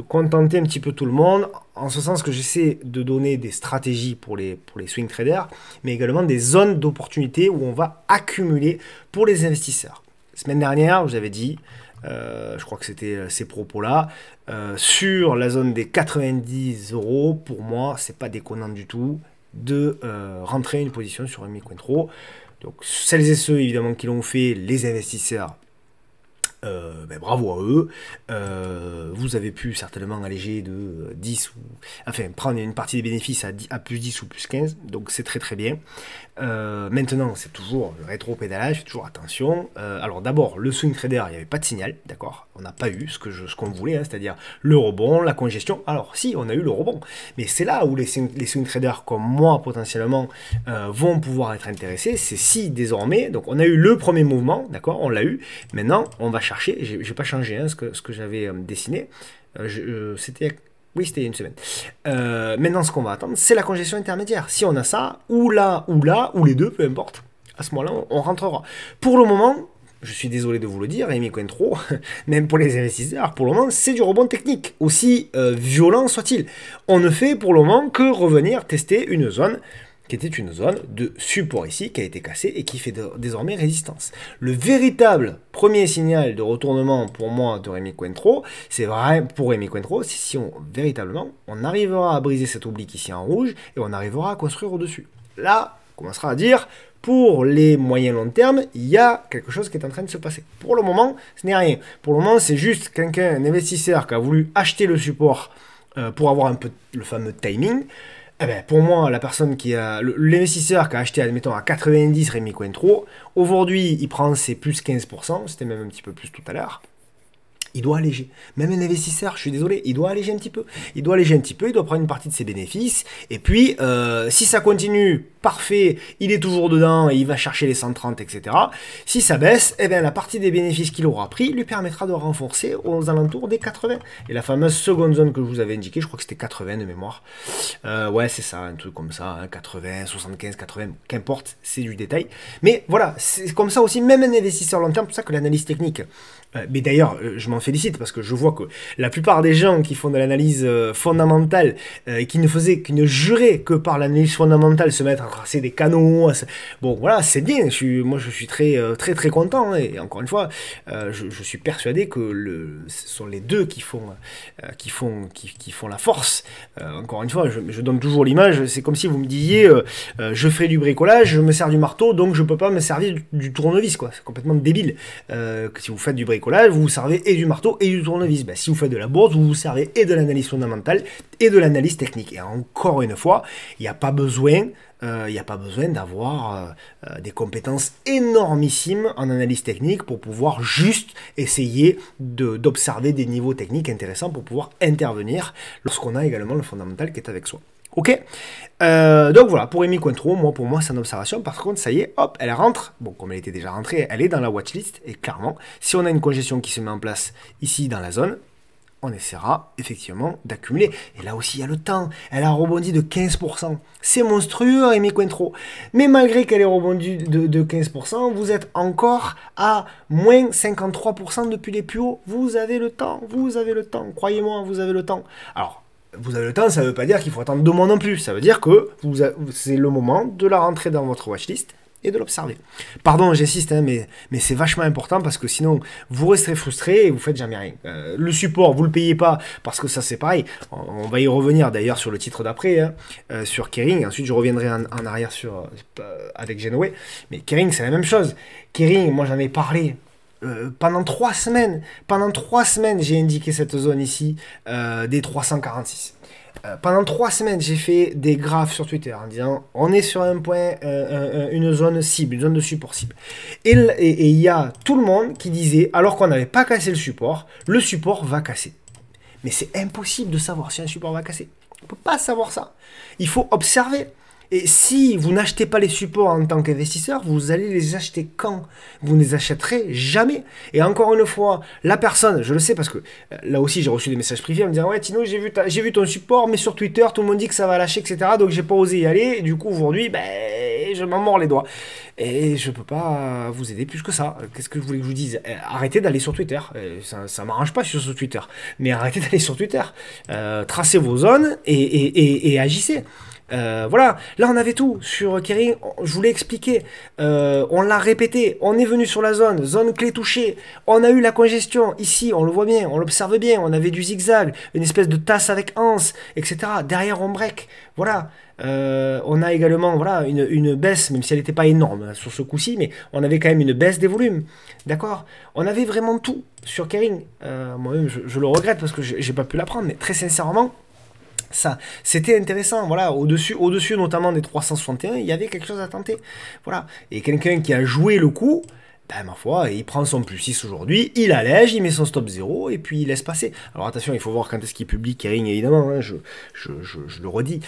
contenter un petit peu tout le monde, en ce sens que j'essaie de donner des stratégies pour les swing traders, mais également des zones d'opportunité où on va accumuler pour les investisseurs. La semaine dernière, je vous avais dit, je crois que c'était ces propos-là, sur la zone des 90 euros, pour moi, c'est pas déconnant du tout de rentrer une position sur Rémi Cointreau. Donc celles et ceux évidemment qui l'ont fait, les investisseurs, bravo à eux. Vous avez pu certainement alléger de 10 ou enfin prendre une partie des bénéfices à plus 10 ou plus 15, donc c'est très très bien. Maintenant c'est toujours le rétro-pédalage, toujours attention. Alors d'abord le swing trader, il n'y avait pas de signal, d'accord, on n'a pas eu ce qu'on voulait, hein, c'est-à-dire le rebond, la congestion. Alors si, on a eu le rebond, mais c'est là où les swing traders comme moi potentiellement vont pouvoir être intéressés. C'est si désormais, donc on a eu le premier mouvement, d'accord, on l'a eu, maintenant on va chercher, j'ai pas changé hein, ce que j'avais dessiné, c'était il y a une semaine. Maintenant ce qu'on va attendre, c'est la congestion intermédiaire. Si on a ça, ou là, ou les deux, peu importe, à ce moment-là on rentrera. Pour le moment, je suis désolé de vous le dire, Rémi Cointreau, même pour les investisseurs, pour le moment c'est du rebond technique, aussi violent soit-il. On ne fait pour le moment que revenir tester une zone qui était une zone de support ici, qui a été cassée et qui fait désormais résistance. Le véritable premier signal de retournement pour moi de Rémi Cointreau, c'est vrai pour Rémi Cointreau, c'est si véritablement on arrivera à briser cet oblique ici en rouge et on arrivera à construire au-dessus. Là, on commencera à dire, pour les moyens long terme, il y a quelque chose qui est en train de se passer. Pour le moment, ce n'est rien. Pour le moment, c'est juste quelqu'un, un investisseur qui a voulu acheter le support pour avoir un peu le fameux timing. Eh ben, pour moi, la personne qui a, l'investisseur qui a acheté, admettons, à 90 Rémi Cointreau, aujourd'hui, il prend ses plus 15%, c'était même un petit peu plus tout à l'heure. Il doit alléger. Même un investisseur, je suis désolé, il doit alléger un petit peu. Il doit alléger un petit peu, il doit prendre une partie de ses bénéfices. Et puis, si ça continue, parfait, il est toujours dedans et il va chercher les 130, etc. Si ça baisse, eh bien, la partie des bénéfices qu'il aura pris lui permettra de renforcer aux alentours des 80. Et la fameuse seconde zone que je vous avais indiquée, je crois que c'était 80 de mémoire. Ouais, c'est ça, un truc comme ça, hein, 80, 75, 80, qu'importe, c'est du détail. Mais voilà, c'est comme ça aussi, même un investisseur long terme, c'est pour ça que l'analyse technique... mais d'ailleurs, je m'en félicite parce que je vois que la plupart des gens qui font de l'analyse fondamentale et qui ne juraient que par l'analyse fondamentale se mettre à tracer des canaux, bon voilà, c'est bien. Moi, je suis très content. Hein, et encore une fois, je suis persuadé que ce sont les deux qui font la force. Encore une fois, je donne toujours l'image. C'est comme si vous me disiez, je fais du bricolage, je me sers du marteau, donc je peux pas me servir du tournevis, quoi. C'est complètement débile. Si vous faites du bricolage, vous vous servez et du marteau et du tournevis. Ben, si vous faites de la bourse, vous vous servez et de l'analyse fondamentale et de l'analyse technique. Et encore une fois, il n'y a pas besoin d'avoir des compétences énormissimes en analyse technique pour pouvoir juste essayer d'observer des niveaux techniques intéressants pour pouvoir intervenir lorsqu'on a également le fondamental qui est avec soi. Ok, donc voilà, pour Rémi Cointreau, pour moi c'est une observation. Par contre, ça y est, hop, elle rentre. Bon, comme elle était déjà rentrée, elle est dans la watchlist. Et clairement, si on a une congestion qui se met en place ici dans la zone, on essaiera effectivement d'accumuler. Et là aussi, il y a le temps. Elle a rebondi de 15%. C'est monstrueux, Rémi Cointreau. Mais malgré qu'elle ait rebondi de 15%, vous êtes encore à moins 53% depuis les plus hauts. Vous avez le temps. Vous avez le temps. Croyez-moi, vous avez le temps. Alors, vous avez le temps, ça ne veut pas dire qu'il faut attendre 2 mois non plus. Ça veut dire que c'est le moment de la rentrer dans votre watchlist et de l'observer. Pardon, j'insiste, hein, mais c'est vachement important parce que sinon, vous resterez frustré et vous faites jamais rien. Le support, vous le payez pas parce que ça, c'est pareil. On va y revenir d'ailleurs sur le titre d'après, hein, sur Kering. Ensuite, je reviendrai en arrière avec Genoway. Mais Kering, c'est la même chose. Kering, moi, j'en ai parlé. Pendant 3 semaines, j'ai indiqué cette zone ici des 346. Pendant 3 semaines, j'ai fait des graphes sur Twitter en disant on est sur un point, une zone cible, une zone de support cible. Et il y a tout le monde qui disait, alors qu'on n'avait pas cassé le support va casser. Mais c'est impossible de savoir si un support va casser. On ne peut pas savoir ça. Il faut observer. Et si vous n'achetez pas les supports en tant qu'investisseur, vous allez les acheter quand? Vous ne les achèterez jamais. Et encore une fois, la personne, je le sais parce que là aussi j'ai reçu des messages privés en me disant ouais Tino, j'ai vu ton support, mais sur Twitter tout le monde dit que ça va lâcher, etc. Donc j'ai pas osé y aller. Et du coup aujourd'hui, je m'en mords les doigts. Et je peux pas vous aider plus que ça. Qu'est-ce que vous voulez que je vous dise? Arrêtez d'aller sur Twitter. Ça m'arrange pas sur ce Twitter. Mais arrêtez d'aller sur Twitter. Tracez vos zones et agissez. Voilà, là on avait tout sur Kering, je vous l'ai expliqué, on l'a répété, on est venu sur la zone clé touchée, on a eu la congestion, ici on le voit bien, on l'observe bien, on avait du zigzag, une espèce de tasse avec anse, etc. Derrière on break, voilà. On a également voilà, une baisse, même si elle n'était pas énorme sur ce coup-ci, mais on avait quand même une baisse des volumes, d'accord? On avait vraiment tout sur Kering, moi-même je le regrette parce que j'ai pas pu la prendre, mais très sincèrement, ça, c'était intéressant, voilà, au-dessus notamment des 361, il y avait quelque chose à tenter, voilà, et quelqu'un qui a joué le coup, ma foi, il prend son plus 6 aujourd'hui, il allège, il met son stop 0, et puis il laisse passer. Alors attention, il faut voir quand est-ce qu'il publie Kering, évidemment, hein, je le redis,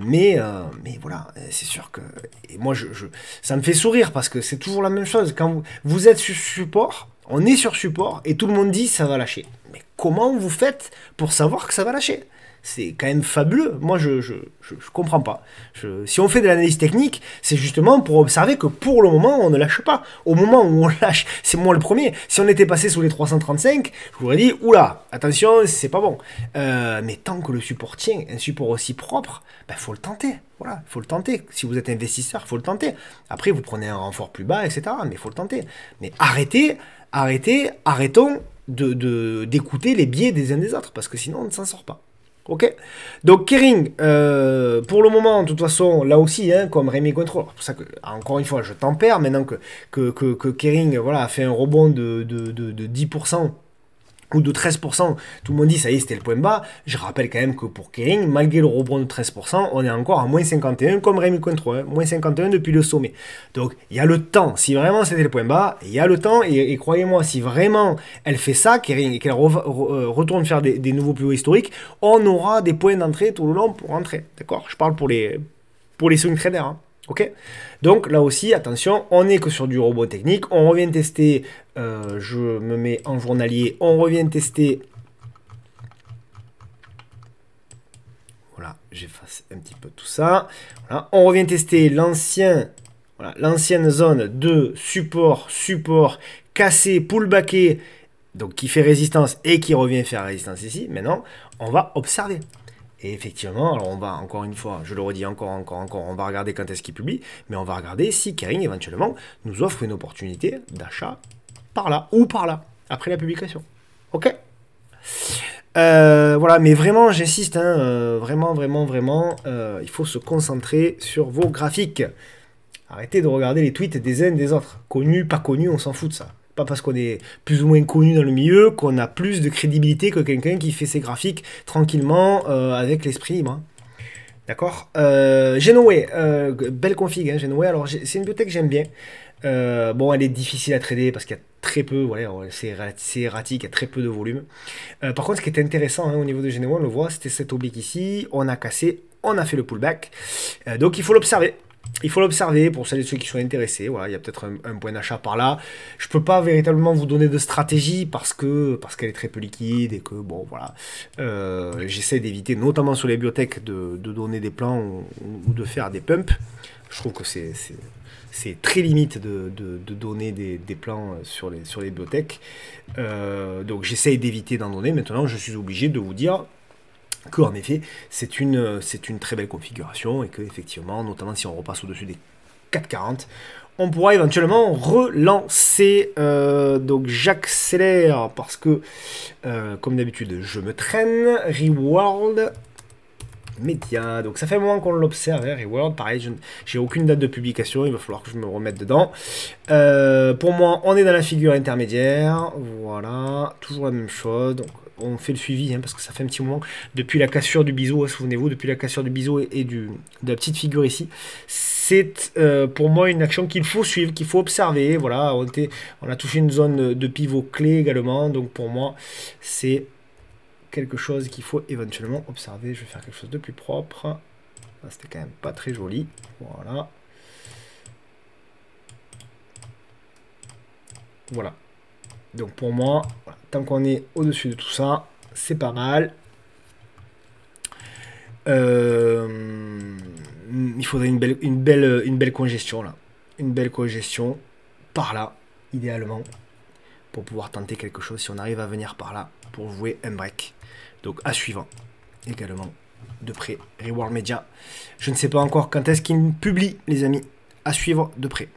mais voilà, c'est sûr que, et moi, ça me fait sourire, parce que c'est toujours la même chose, quand vous êtes sur support, on est sur support, et tout le monde dit ça va lâcher. Mais comment vous faites pour savoir que ça va lâcher ? C'est quand même fabuleux. Moi, je comprends pas. Si on fait de l'analyse technique, c'est justement pour observer que pour le moment, on ne lâche pas. Au moment où on lâche, c'est moi le premier. Si on était passé sous les 335, je vous aurais dit, oula, attention, c'est pas bon. Mais tant que le support tient, un support aussi propre, faut le tenter. Voilà, il faut le tenter. Si vous êtes investisseur, il faut le tenter. Après, vous prenez un renfort plus bas, etc. Mais il faut le tenter. Mais arrêtons d'écouter les biais des uns des autres, parce que sinon, on ne s'en sort pas. Ok, donc Kering, pour le moment, de toute façon, là aussi, hein, comme Rémi Cointreau, c'est pour ça que, encore une fois, je tempère, maintenant que Kering voilà, a fait un rebond de 10% ou de 13%, tout le monde dit ça y est, c'était le point bas. Je rappelle quand même que pour Kering, malgré le rebond de 13%, on est encore à moins 51 comme Rémi Cointreau, hein, moins 51 depuis le sommet. Donc il y a le temps, si vraiment c'était le point bas, il y a le temps, et croyez-moi, si vraiment elle fait ça, Kering, et qu'elle retourne faire des nouveaux plus hauts historiques, on aura des points d'entrée tout le long pour rentrer, d'accord? Je parle pour les swing traders, hein. Ok, donc là aussi, attention, on n'est que sur du rebond technique. On revient tester, je me mets en journalier, on revient tester. Voilà, j'efface un petit peu tout ça. Voilà, on revient tester l'ancienne zone de support, cassé, pullbacké, donc qui fait résistance et qui revient faire résistance ici. Maintenant, on va observer. Et effectivement, alors on va, encore une fois, je le redis encore, on va regarder quand est-ce qu'il publie, mais on va regarder si Kering, éventuellement, nous offre une opportunité d'achat par là, ou par là, après la publication. Ok, voilà, mais vraiment, j'insiste, hein, vraiment, il faut se concentrer sur vos graphiques. Arrêtez de regarder les tweets des uns des autres. Connus, pas connus, on s'en fout de ça. Pas parce qu'on est plus ou moins connu dans le milieu qu'on a plus de crédibilité que quelqu'un qui fait ses graphiques tranquillement avec l'esprit libre. D'accord, Genoway, belle config, hein, Genoway. Alors c'est une bibliothèque que j'aime bien. Bon, elle est difficile à trader parce qu'il y a très peu, voilà, c'est erratique, il y a très peu de volume. Par contre, ce qui est intéressant, hein, au niveau de Genoway, on le voit, c'était cet oblique ici, on a cassé, on a fait le pullback. Donc il faut l'observer. Il faut l'observer pour celles et ceux qui sont intéressés. Voilà, il y a peut-être un point d'achat par là. Je ne peux pas véritablement vous donner de stratégie parce qu'elle est très peu liquide et que, bon, voilà. J'essaie d'éviter, notamment sur les biotech, de donner des plans ou de faire des pumps. Je trouve que c'est très limite de donner des plans sur les biotech. Donc j'essaie d'éviter d'en donner. Maintenant, je suis obligé de vous dire qu'en effet, c'est une très belle configuration et que effectivement, notamment si on repasse au-dessus des 4,40, on pourra éventuellement relancer. Donc j'accélère parce que, comme d'habitude, je me traîne. Reward Média, donc ça fait un moment qu'on l'observe, hein, Reward, pareil, j'ai aucune date de publication, il va falloir que je me remette dedans. Pour moi, on est dans la figure intermédiaire, voilà, toujours la même chose, donc on fait le suivi, hein, parce que ça fait un petit moment, depuis la cassure du biseau, hein, souvenez-vous, depuis la cassure du biseau et de la petite figure ici, c'est pour moi une action qu'il faut suivre, qu'il faut observer, voilà, on a touché une zone de pivot clé également, donc pour moi, c'est quelque chose qu'il faut éventuellement observer. Je vais faire quelque chose de plus propre. C'était quand même pas très joli. Voilà. Voilà. Donc pour moi, voilà, tant qu'on est au-dessus de tout ça, c'est pas mal. Il faudrait une belle congestion là. Une belle congestion par là, idéalement, pour pouvoir tenter quelque chose si on arrive à venir par là pour jouer un break. Donc à suivre également de près. Reward Media. Je ne sais pas encore quand est-ce qu'il publie, les amis. À suivre de près.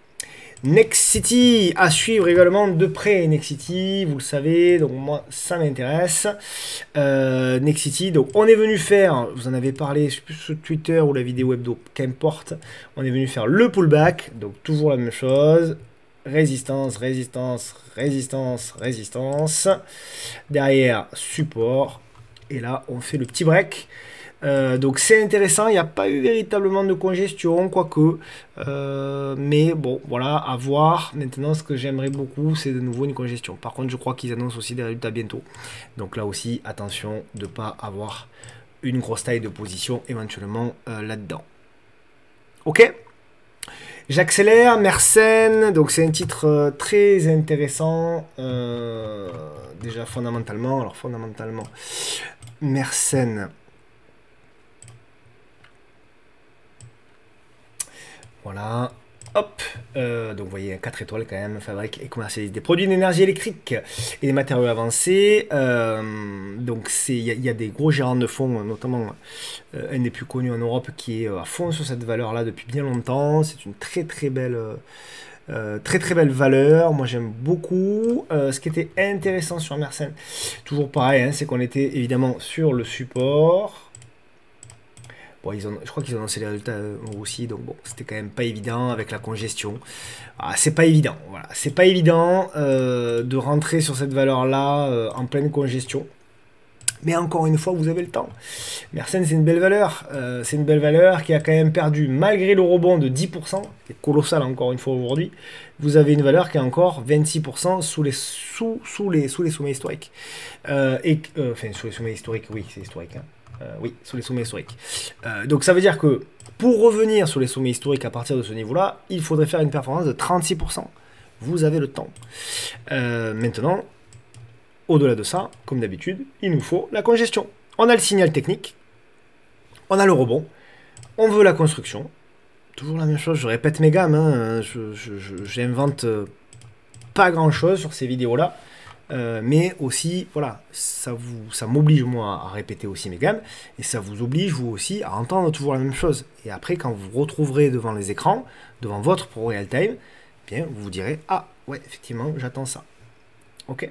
Nexity, à suivre également de près. Nexity, vous le savez, donc moi ça m'intéresse. Nexity, donc on est venu faire, vous en avez parlé sur Twitter ou la vidéo hebdo, qu'importe. On est venu faire le pullback, donc toujours la même chose. Résistance, résistance, résistance, résistance. Derrière, support. Et là, on fait le petit break. Donc c'est intéressant, il n'y a pas eu véritablement de congestion, quoique. Mais bon, voilà, à voir. Maintenant, ce que j'aimerais beaucoup, c'est de nouveau une congestion. Par contre, je crois qu'ils annoncent aussi des résultats bientôt. Donc là aussi, attention de ne pas avoir une grosse taille de position éventuellement là-dedans. Ok ? J'accélère, Mersenne, donc c'est un titre très intéressant, déjà fondamentalement, alors fondamentalement, Mersenne, voilà, hop, donc vous voyez 4 étoiles quand même, fabrique et commercialise des produits d'énergie électrique et des matériaux avancés, donc il y a des gros gérants de fonds, notamment un des plus connus en Europe qui est à fond sur cette valeur là depuis bien longtemps. C'est une très belle valeur, moi j'aime beaucoup. Ce qui était intéressant sur Mersenne, toujours pareil, hein, c'est qu'on était évidemment sur le support. Bon, je crois qu'ils ont annoncé les résultats aussi, donc bon, c'était quand même pas évident avec la congestion. Ah, c'est pas évident, voilà. C'est pas évident de rentrer sur cette valeur-là en pleine congestion. Mais encore une fois, vous avez le temps. Mersenne, c'est une belle valeur. C'est une belle valeur qui a quand même perdu, malgré le rebond de 10%, qui est colossal encore une fois aujourd'hui. Vous avez une valeur qui est encore 26% sous les sommets historiques. Enfin, sous les sommets historiques, oui, c'est historique. Hein. Oui, sous les sommets historiques. Donc ça veut dire que pour revenir sur les sommets historiques à partir de ce niveau-là, il faudrait faire une performance de 36%. Vous avez le temps. Maintenant, au-delà de ça, comme d'habitude, il nous faut la congestion. On a le signal technique, on a le rebond, on veut la construction. Toujours la même chose, je répète mes gammes, hein, j'invente pas grand-chose sur ces vidéos-là. Mais aussi, voilà, ça m'oblige moi à répéter aussi mes gammes, et ça vous oblige vous aussi à entendre toujours la même chose. Et après, quand vous vous retrouverez devant les écrans, devant votre Pro Real Time, eh bien, vous vous direz, ah, ouais, effectivement, j'attends ça. Ok.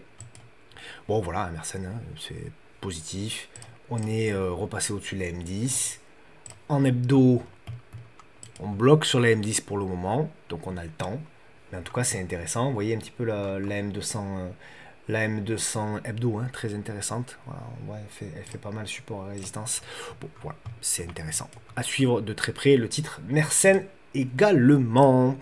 Bon, voilà, Mersenne, hein, c'est positif. On est repassé au-dessus de la M10. En hebdo, on bloque sur la M10 pour le moment, donc on a le temps. Mais en tout cas, c'est intéressant. Vous voyez un petit peu la M200... La M200 hebdo, hein, très intéressante. Voilà, ouais, elle fait pas mal support à résistance. Bon, voilà, c'est intéressant. À suivre de très près le titre Mersenne également.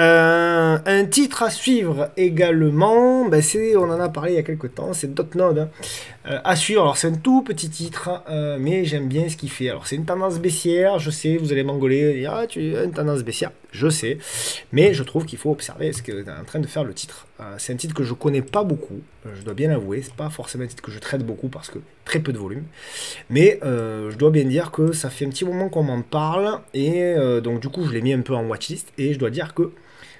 Un titre à suivre également, ben on en a parlé il y a quelques temps, c'est Dotnode. Hein. À suivre, alors c'est un tout petit titre, mais j'aime bien ce qu'il fait. Alors c'est une tendance baissière, je sais, vous allez m'engueuler, dire ah tu as une tendance baissière, je sais, mais je trouve qu'il faut observer ce qu'est en train de faire le titre. C'est un titre que je connais pas beaucoup, je dois bien l'avouer, c'est pas forcément un titre que je traite beaucoup parce que très peu de volume, mais je dois bien dire que ça fait un petit moment qu'on m'en parle, et donc du coup je l'ai mis un peu en watchlist, et je dois dire que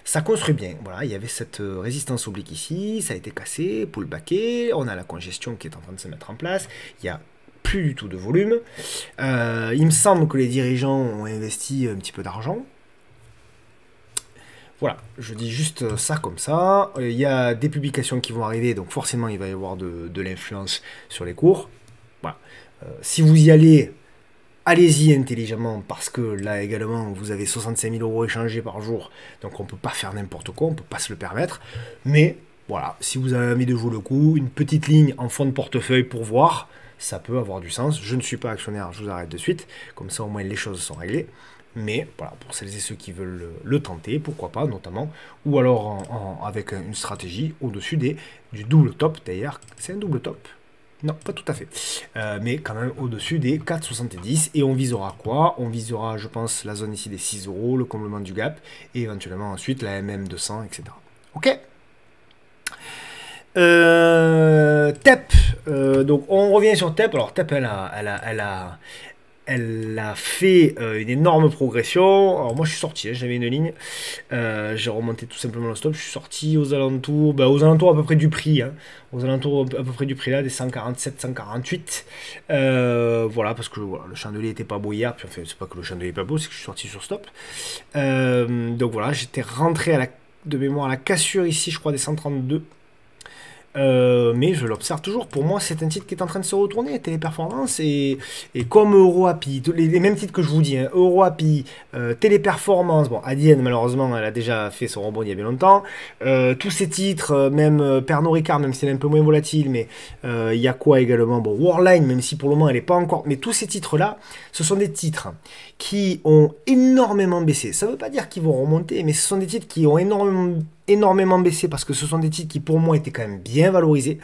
ça construit bien. Voilà, il y avait cette résistance oblique ici, ça a été cassé, pullbacké, on a la congestion qui est en train de se mettre en place, il n'y a plus du tout de volume. Il me semble que les dirigeants ont investi un petit peu d'argent. Voilà, je dis juste ça comme ça. Il y a des publications qui vont arriver, donc forcément il va y avoir de l'influence sur les cours. Voilà. Si vous y allez, allez-y intelligemment, parce que là également, vous avez 65 000 euros échangés par jour, donc on ne peut pas faire n'importe quoi, on ne peut pas se le permettre. Mais voilà, si vous avez envie de jouer le coup, une petite ligne en fond de portefeuille pour voir, ça peut avoir du sens. Je ne suis pas actionnaire, je vous arrête de suite, comme ça au moins les choses sont réglées. Mais voilà, pour celles et ceux qui veulent le tenter, pourquoi pas, notamment, ou alors avec une stratégie au-dessus du double top, d'ailleurs, c'est un double top. Non, pas tout à fait. Mais quand même au-dessus des 4,70. Et on visera quoi? On visera, je pense, la zone ici des 6 euros, le comblement du gap, et éventuellement ensuite la MM200, etc. Ok. TEP. Donc on revient sur TEP. Alors TEP, elle a fait une énorme progression. Alors moi je suis sorti, hein, j'avais une ligne, j'ai remonté tout simplement le stop, je suis sorti aux alentours à peu près du prix, hein, aux alentours à peu près du prix là, des 147, 148. Voilà, parce que voilà, le chandelier était pas beau hier, puis enfin c'est pas que le chandelier est pas beau, c'est que je suis sorti sur stop. Donc voilà, j'étais rentré de mémoire à la cassure ici, je crois des 132. Mais je l'observe toujours. Pour moi, c'est un titre qui est en train de se retourner, Téléperformance, et comme EuroAPI, les mêmes titres que je vous dis, hein, EuroAPI, Téléperformance, bon, Adyen, malheureusement, elle a déjà fait son rebond il y a bien longtemps. Tous ces titres, même Pernod Ricard, même si elle est un peu moins volatile, mais il y a quoi également? Bon, Worldline, même si pour le moment elle n'est pas encore. Mais tous ces titres-là, ce sont des titres qui ont énormément baissé. Ça ne veut pas dire qu'ils vont remonter, mais ce sont des titres qui ont énormément baissé, parce que ce sont des titres qui pour moi étaient quand même bien valorisés,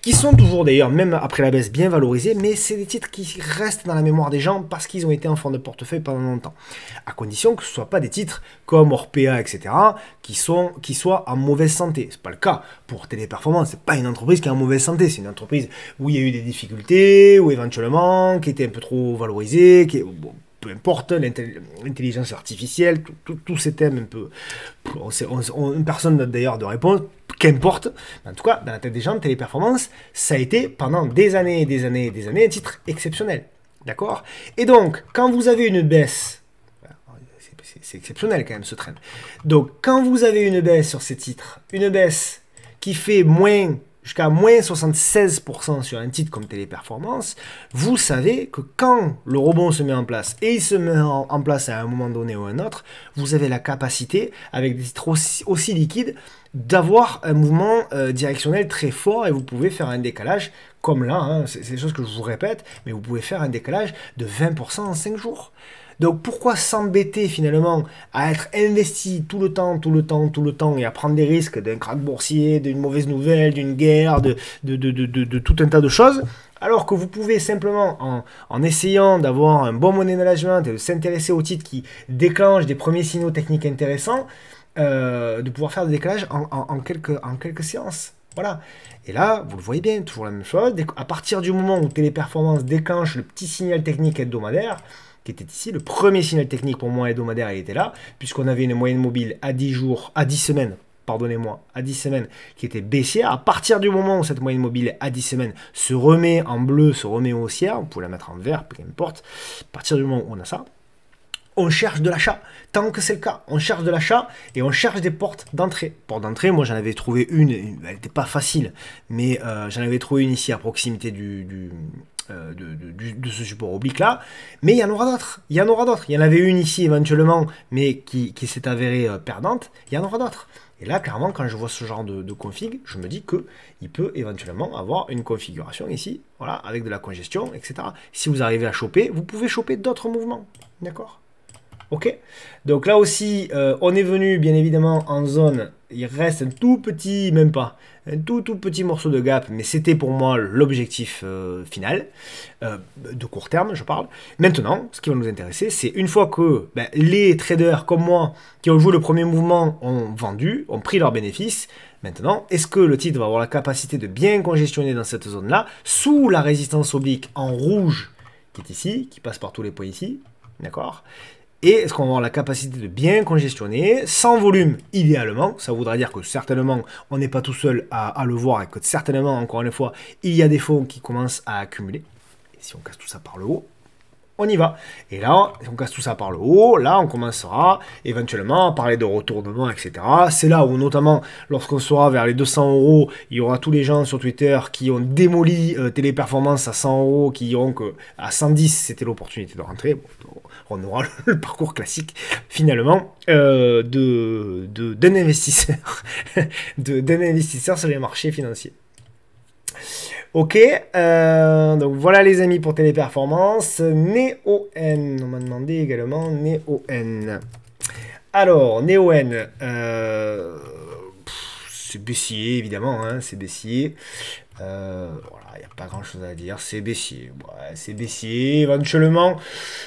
qui sont toujours d'ailleurs même après la baisse bien valorisés, mais c'est des titres qui restent dans la mémoire des gens parce qu'ils ont été en fond de portefeuille pendant longtemps, à condition que ce ne soit pas des titres comme Orpea, etc., qui soient en mauvaise santé. C'est pas le cas pour Téléperformance, c'est pas une entreprise qui est en mauvaise santé, c'est une entreprise où il y a eu des difficultés, ou éventuellement qui était un peu trop valorisée, bon, peu importe, l'intelligence artificielle, tous ces thèmes un peu... personne n'a d'ailleurs de réponse, qu'importe. En tout cas, dans la tête des gens, Téléperformance, ça a été pendant des années et des années et des années un titre exceptionnel. D'accord? Et donc, quand vous avez une baisse, c'est exceptionnel quand même ce trend. Donc, quand vous avez une baisse sur ces titres, une baisse qui fait moins, jusqu'à moins 76% sur un titre comme Téléperformance, vous savez que quand le rebond se met en place, et il se met en place à un moment donné ou un autre, vous avez la capacité, avec des titres aussi liquides, d'avoir un mouvement directionnel très fort et vous pouvez faire un décalage comme là, hein, c'est des choses que je vous répète, mais vous pouvez faire un décalage de 20% en 5 jours. Donc pourquoi s'embêter finalement à être investi tout le temps et à prendre des risques d'un krach boursier, d'une mauvaise nouvelle, d'une guerre, de tout un tas de choses, alors que vous pouvez simplement, en essayant d'avoir un bon money management et de s'intéresser aux titres qui déclenchent des premiers signaux techniques intéressants, de pouvoir faire des décalages en quelques séances. Voilà. Et là, vous le voyez bien, toujours la même chose. À partir du moment où Téléperformance déclenche le petit signal technique hebdomadaire, qui était ici, le premier signal technique pour moi hebdomadaire, il était là, puisqu'on avait une moyenne mobile à 10 jours, à 10 semaines, pardonnez-moi, à 10 semaines, qui était baissière. À partir du moment où cette moyenne mobile à 10 semaines se remet en bleu, se remet haussière, vous pouvez la mettre en vert, peu importe, à partir du moment où on a ça, on cherche de l'achat. Tant que c'est le cas, on cherche de l'achat et on cherche des portes d'entrée. Porte d'entrée, moi j'en avais trouvé une, elle n'était pas facile, mais j'en avais trouvé une ici à proximité de ce support oblique là, mais il y en aura d'autres, il y en avait une ici éventuellement, mais qui s'est avérée perdante, il y en aura d'autres. Et là, clairement, quand je vois ce genre de config, je me dis qu'il peut éventuellement avoir une configuration ici, voilà, avec de la congestion, etc. Si vous arrivez à choper, vous pouvez choper d'autres mouvements, d'accord ? Ok, donc là aussi, on est venu bien évidemment en zone, il reste un tout petit, même pas, un tout petit morceau de gap, mais c'était pour moi l'objectif final, de court terme je parle. Maintenant, ce qui va nous intéresser, c'est une fois que les traders comme moi, qui ont joué le premier mouvement, ont vendu, ont pris leurs bénéfices, maintenant, est-ce que le titre va avoir la capacité de bien congestionner dans cette zone-là, sous la résistance oblique en rouge, qui est ici, qui passe par tous les points ici, d'accord ? Et est-ce qu'on va avoir la capacité de bien congestionner, sans volume idéalement, ça voudra dire que certainement on n'est pas tout seul à le voir et que certainement, encore une fois, il y a des fonds qui commencent à accumuler. Et si on casse tout ça par le haut, on y va. Et là, si on casse tout ça par le haut, là on commencera éventuellement à parler de retournement, etc. C'est là où notamment, lorsqu'on sera vers les 200 €, il y aura tous les gens sur Twitter qui ont démoli Téléperformance à 100 €, qui diront qu'à 110 c'était l'opportunité de rentrer. Bon, on aura le parcours classique finalement d'un investisseur, d'un investisseur sur les marchés financiers. Ok, donc voilà les amis pour Téléperformance. NEON, on m'a demandé également NEON. Alors, NEON, c'est baissier évidemment, hein, c'est baissier. Voilà, il n'y a pas grand chose à dire, c'est baissier. Ouais, c'est baissier. Éventuellement,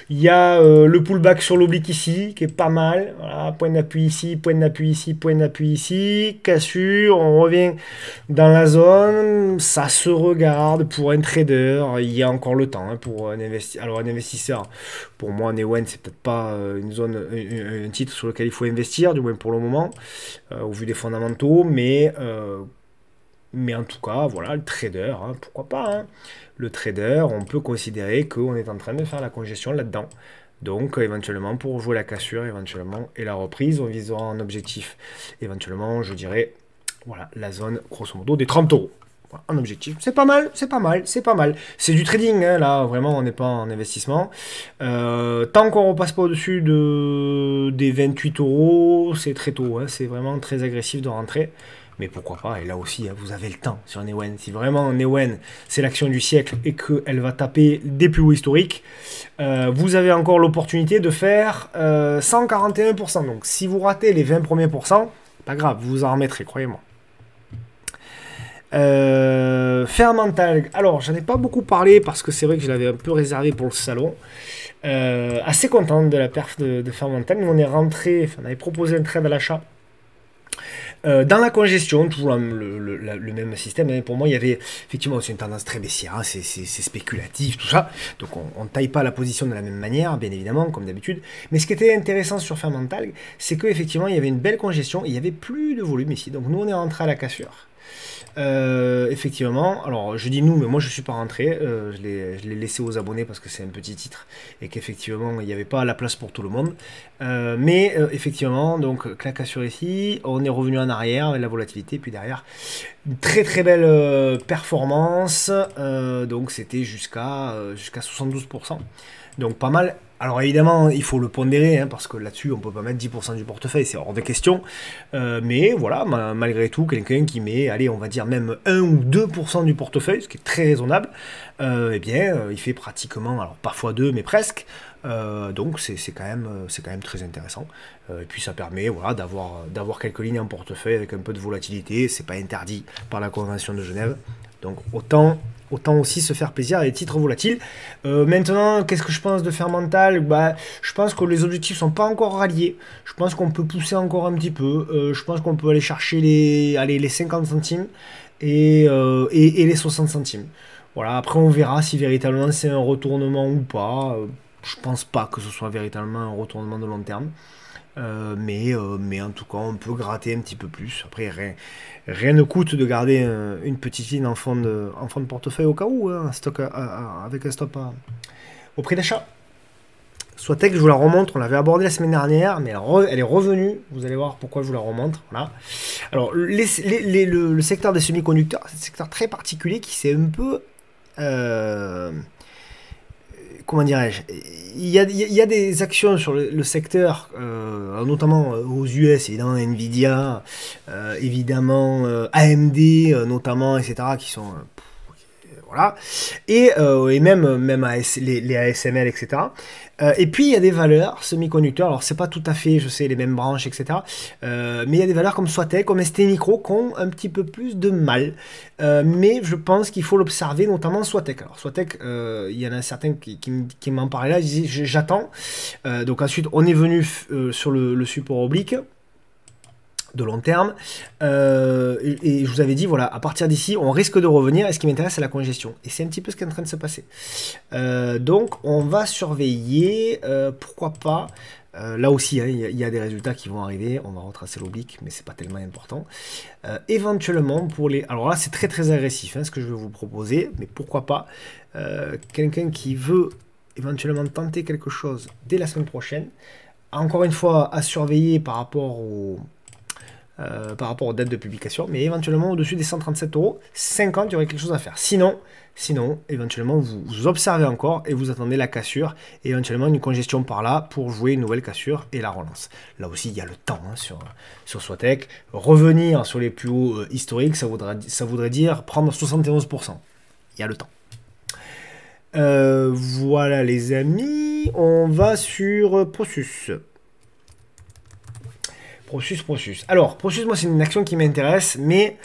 il y a le pullback sur l'oblique ici, qui est pas mal. Voilà, point d'appui ici, point d'appui ici, point d'appui ici. Cassure, on revient dans la zone. Ça se regarde pour un trader. Il y a encore le temps hein, pour un investisseur. Alors, un investisseur, pour moi, Neoen, c'est peut-être pas une zone, un titre sur lequel il faut investir, du moins pour le moment, au vu des fondamentaux, mais en tout cas, voilà, le trader, hein, pourquoi pas. Hein. Le trader, on peut considérer qu'on est en train de faire la congestion là-dedans. Donc, éventuellement, pour jouer la cassure, éventuellement, et la reprise, on visera un objectif. Éventuellement, je dirais, voilà, la zone, grosso modo, des 30 €. Voilà, un objectif. C'est pas mal, c'est pas mal, c'est pas mal. C'est du trading, hein, là, vraiment, on n'est pas en investissement. Tant qu'on ne repasse pas au-dessus des 28 €, c'est très tôt. Hein, c'est vraiment très agressif de rentrer. Mais pourquoi pas, et là aussi, hein, vous avez le temps sur Neoen. Si vraiment Neoen, c'est l'action du siècle et qu'elle va taper des plus hauts historiques, vous avez encore l'opportunité de faire 141%. Donc si vous ratez les 20 premiers pourcents, pas grave, vous vous en remettrez, croyez-moi. Fermental, alors j'en ai pas beaucoup parlé parce que c'est vrai que je l'avais un peu réservé pour le salon. Assez content de la perf de Fermental. Nous on est rentré, on avait proposé un trade à l'achat. Dans la congestion, toujours le même système, hein. Pour moi il y avait effectivement aussi une tendance très baissière, hein. C'est spéculatif tout ça, donc on ne taille pas la position de la même manière, bien évidemment, comme d'habitude, mais ce qui était intéressant sur Fermental, c'est qu'effectivement il y avait une belle congestion, et il n'y avait plus de volume ici, donc nous on est rentré à la cassure. Effectivement, alors je dis nous, mais moi je suis pas rentré, je l'ai laissé aux abonnés parce que c'est un petit titre et qu'effectivement il n'y avait pas la place pour tout le monde. Mais effectivement, donc clacassure ici, on est revenu en arrière avec la volatilité, puis derrière une très très belle performance, donc c'était jusqu'à 72%. Donc pas mal. Alors évidemment, il faut le pondérer, hein, parce que là-dessus, on peut pas mettre 10% du portefeuille, c'est hors de question. Mais voilà, malgré tout, quelqu'un qui met, allez, on va dire même 1 ou 2% du portefeuille, ce qui est très raisonnable, eh bien, il fait pratiquement, alors pas x2, mais presque. Donc c'est quand même très intéressant. Et puis ça permet, voilà, d'avoir quelques lignes en portefeuille avec un peu de volatilité. C'est pas interdit par la Convention de Genève. Donc autant aussi se faire plaisir à des titres volatiles. Maintenant, qu'est-ce que je pense de Fermental? Bah, je pense que les objectifs sont pas encore ralliés. Je pense qu'on peut pousser encore un petit peu. Je pense qu'on peut aller chercher les 50 centimes et les 60 centimes. Voilà, après on verra si véritablement c'est un retournement ou pas. Je pense pas que ce soit véritablement un retournement de long terme. Mais en tout cas, on peut gratter un petit peu plus. Après, rien ne coûte de garder une petite ligne en fond de portefeuille au cas où, hein, avec un stop au prix d'achat. Swatec, je vous la remontre, on l'avait abordé la semaine dernière, mais elle est revenue. Vous allez voir pourquoi je vous la remontre. Voilà. Alors, le secteur des semi-conducteurs, c'est un secteur très particulier qui s'est un peu... comment dirais-je, il y a des actions sur le secteur, notamment aux US, évidemment Nvidia, évidemment AMD, notamment, etc., qui sont... voilà. Et même les ASML, etc. Et puis il y a des valeurs semi-conducteurs, alors c'est pas tout à fait, je sais, les mêmes branches, etc. Mais il y a des valeurs comme Swatec, comme ST Micro, qui ont un petit peu plus de mal. Mais je pense qu'il faut l'observer, notamment Swatec. Alors Swatec, il y en a certains qui m'en parlaient là, ils disaient j'attends. Donc ensuite on est venu sur le support oblique de long terme, et je vous avais dit, voilà, à partir d'ici, on risque de revenir, et ce qui m'intéresse, c'est la congestion. Et c'est un petit peu ce qui est en train de se passer. Donc, on va surveiller, pourquoi pas, là aussi, hein, il y a des résultats qui vont arriver, on va retracer l'oblique, mais c'est pas tellement important. Éventuellement, pour les... Alors là, c'est très très agressif, hein, ce que je vais vous proposer, mais pourquoi pas, quelqu'un qui veut éventuellement tenter quelque chose dès la semaine prochaine, encore une fois, à surveiller par rapport aux dates de publication, mais éventuellement au-dessus des 137 €, 50, il y aurait quelque chose à faire. Sinon éventuellement, vous observez encore et vous attendez la cassure, et éventuellement une congestion par là pour jouer une nouvelle cassure et la relance. Là aussi, il y a le temps, hein, sur Swatec. Revenir sur les plus hauts historiques, ça voudrait dire prendre 71%. Il y a le temps. Voilà les amis, on va sur Prosus. Prosus. Alors, Prosus, moi, c'est une action qui m'intéresse, mais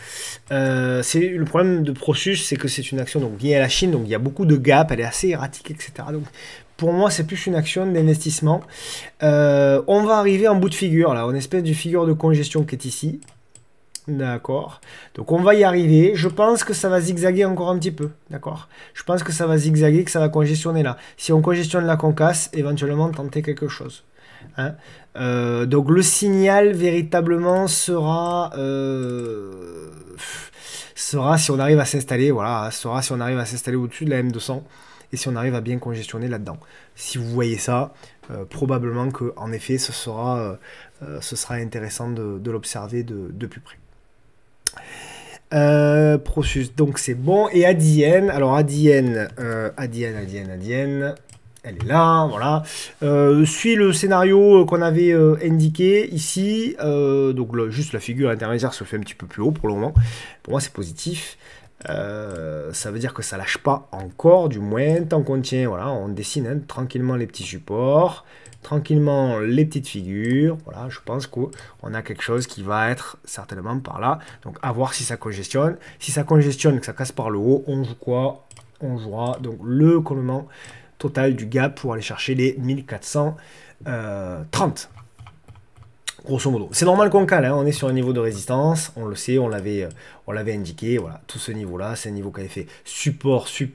c'est le problème de Prosus, c'est que c'est une action donc, liée à la Chine, donc il y a beaucoup de gaps, elle est assez erratique, etc. Donc, pour moi, c'est plus une action d'investissement. On va arriver en bout de figure, là, en espèce de figure de congestion qui est ici. D'accord. Donc, on va y arriver. Je pense que ça va zigzaguer encore un petit peu. D'accord. Je pense que ça va zigzaguer, que ça va congestionner là. Si on congestionne là, qu'on casse, éventuellement, tenter quelque chose. Hein. Donc le signal véritablement sera si on arrive à s'installer, voilà, sera si on arrive à s'installer au-dessus de la M200 et si on arrive à bien congestionner là-dedans. Si vous voyez ça, probablement que en effet ce sera intéressant de l'observer de plus près. Prosus, donc c'est bon. Et Adyen, alors Adyen, elle est là, voilà. Suit le scénario qu'on avait indiqué ici. Donc juste la figure intermédiaire se fait un petit peu plus haut pour le moment. Pour moi, c'est positif. Ça veut dire que ça lâche pas encore, du moins, tant qu'on tient, voilà, on dessine hein, tranquillement les petits supports, tranquillement les petites figures. Voilà, je pense qu'on a quelque chose qui va être certainement par là. Donc, à voir si ça congestionne. Si ça congestionne, que ça casse par le haut, on joue quoi? On jouera donc le collement total du gap pour aller chercher les 1430. Grosso modo. C'est normal qu'on cale, hein, on est sur un niveau de résistance, on le sait, on l'avait indiqué, voilà, tout ce niveau-là, c'est un niveau qui avait fait support, qui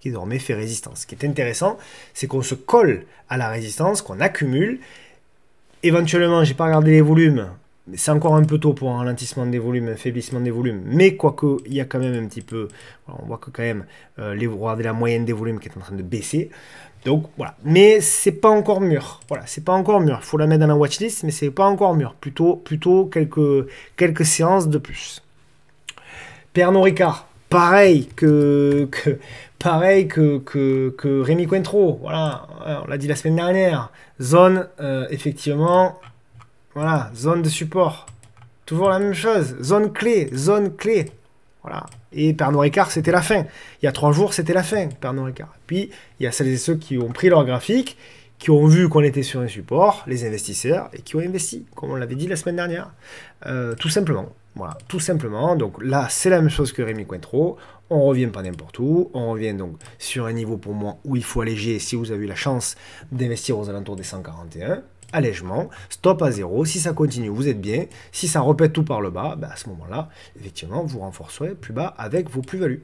désormais fait résistance. Ce qui est intéressant, c'est qu'on se colle à la résistance, qu'on accumule. Éventuellement, j'ai pas regardé les volumes, c'est encore un peu tôt pour un ralentissement des volumes, un faiblissement des volumes, mais quoique il y a quand même un petit peu, on voit que quand même, regardez la moyenne des volumes qui est en train de baisser. Donc voilà, mais c'est pas encore mûr. Voilà, c'est pas encore mûr. Il faut la mettre dans la watchlist, mais c'est pas encore mûr. Plutôt quelques séances de plus. Pernod Ricard, pareil que Rémi Cointreau. Voilà, on l'a dit la semaine dernière. Zone, effectivement, voilà, zone de support. Toujours la même chose. Zone clé, zone clé. Voilà. Et Pernod Ricard, c'était la fin. Il y a 3 jours, c'était la fin, Pernod Ricard. Puis, il y a celles et ceux qui ont pris leur graphique, qui ont vu qu'on était sur un support, les investisseurs, et qui ont investi, comme on l'avait dit la semaine dernière. Tout simplement. Voilà, tout simplement. Donc là, c'est la même chose que Rémi Cointreau. On revient pas n'importe où. On revient donc sur un niveau pour moi où il faut alléger si vous avez eu la chance d'investir aux alentours des 141. Allègement, stop à 0. Si ça continue, vous êtes bien. Si ça repète tout par le bas, à ce moment-là, effectivement, vous renforcerez plus bas avec vos plus-values.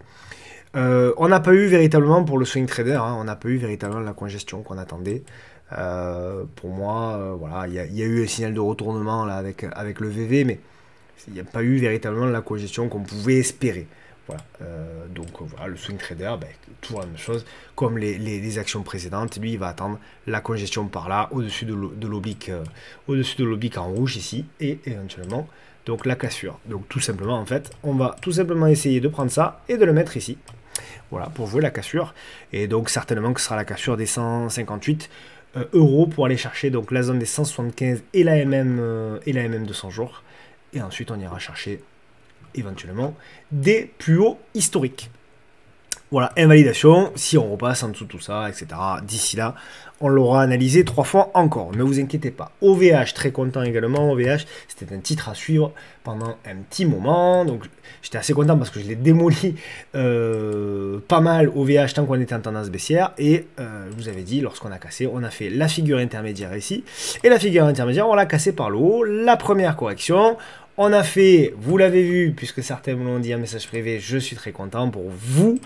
On n'a pas eu véritablement pour le swing trader, on n'a pas eu véritablement la congestion qu'on attendait. Pour moi, voilà, il y a eu un signal de retournement là, avec le VV, mais il n'y a pas eu véritablement la congestion qu'on pouvait espérer. Voilà. Donc voilà, le swing trader, toujours la même chose. Comme les actions précédentes, lui, il va attendre la congestion par là, au-dessus de l'oblique en rouge ici, et éventuellement donc la cassure. Donc tout simplement, en fait, on va tout simplement essayer de prendre ça et de le mettre ici. Voilà, pour jouer la cassure. Et donc certainement que ce sera la cassure des 158 euros pour aller chercher donc la zone des 175 et la MM 200 jours. Et ensuite, on ira chercher éventuellement des plus hauts historiques. Voilà, invalidation, si on repasse en dessous de tout ça, etc. D'ici là, on l'aura analysé 3 fois encore, ne vous inquiétez pas. OVH, très content également, OVH, c'était un titre à suivre pendant un petit moment, donc j'étais assez content parce que je l'ai démoli pas mal OVH tant qu'on était en tendance baissière, et je vous avais dit, lorsqu'on a cassé, on a fait la figure intermédiaire ici, et la figure intermédiaire, on l'a cassé par le haut, la première correction. On a fait, vous l'avez vu, puisque certains me l'ont dit en message privé, je suis très content pour vous.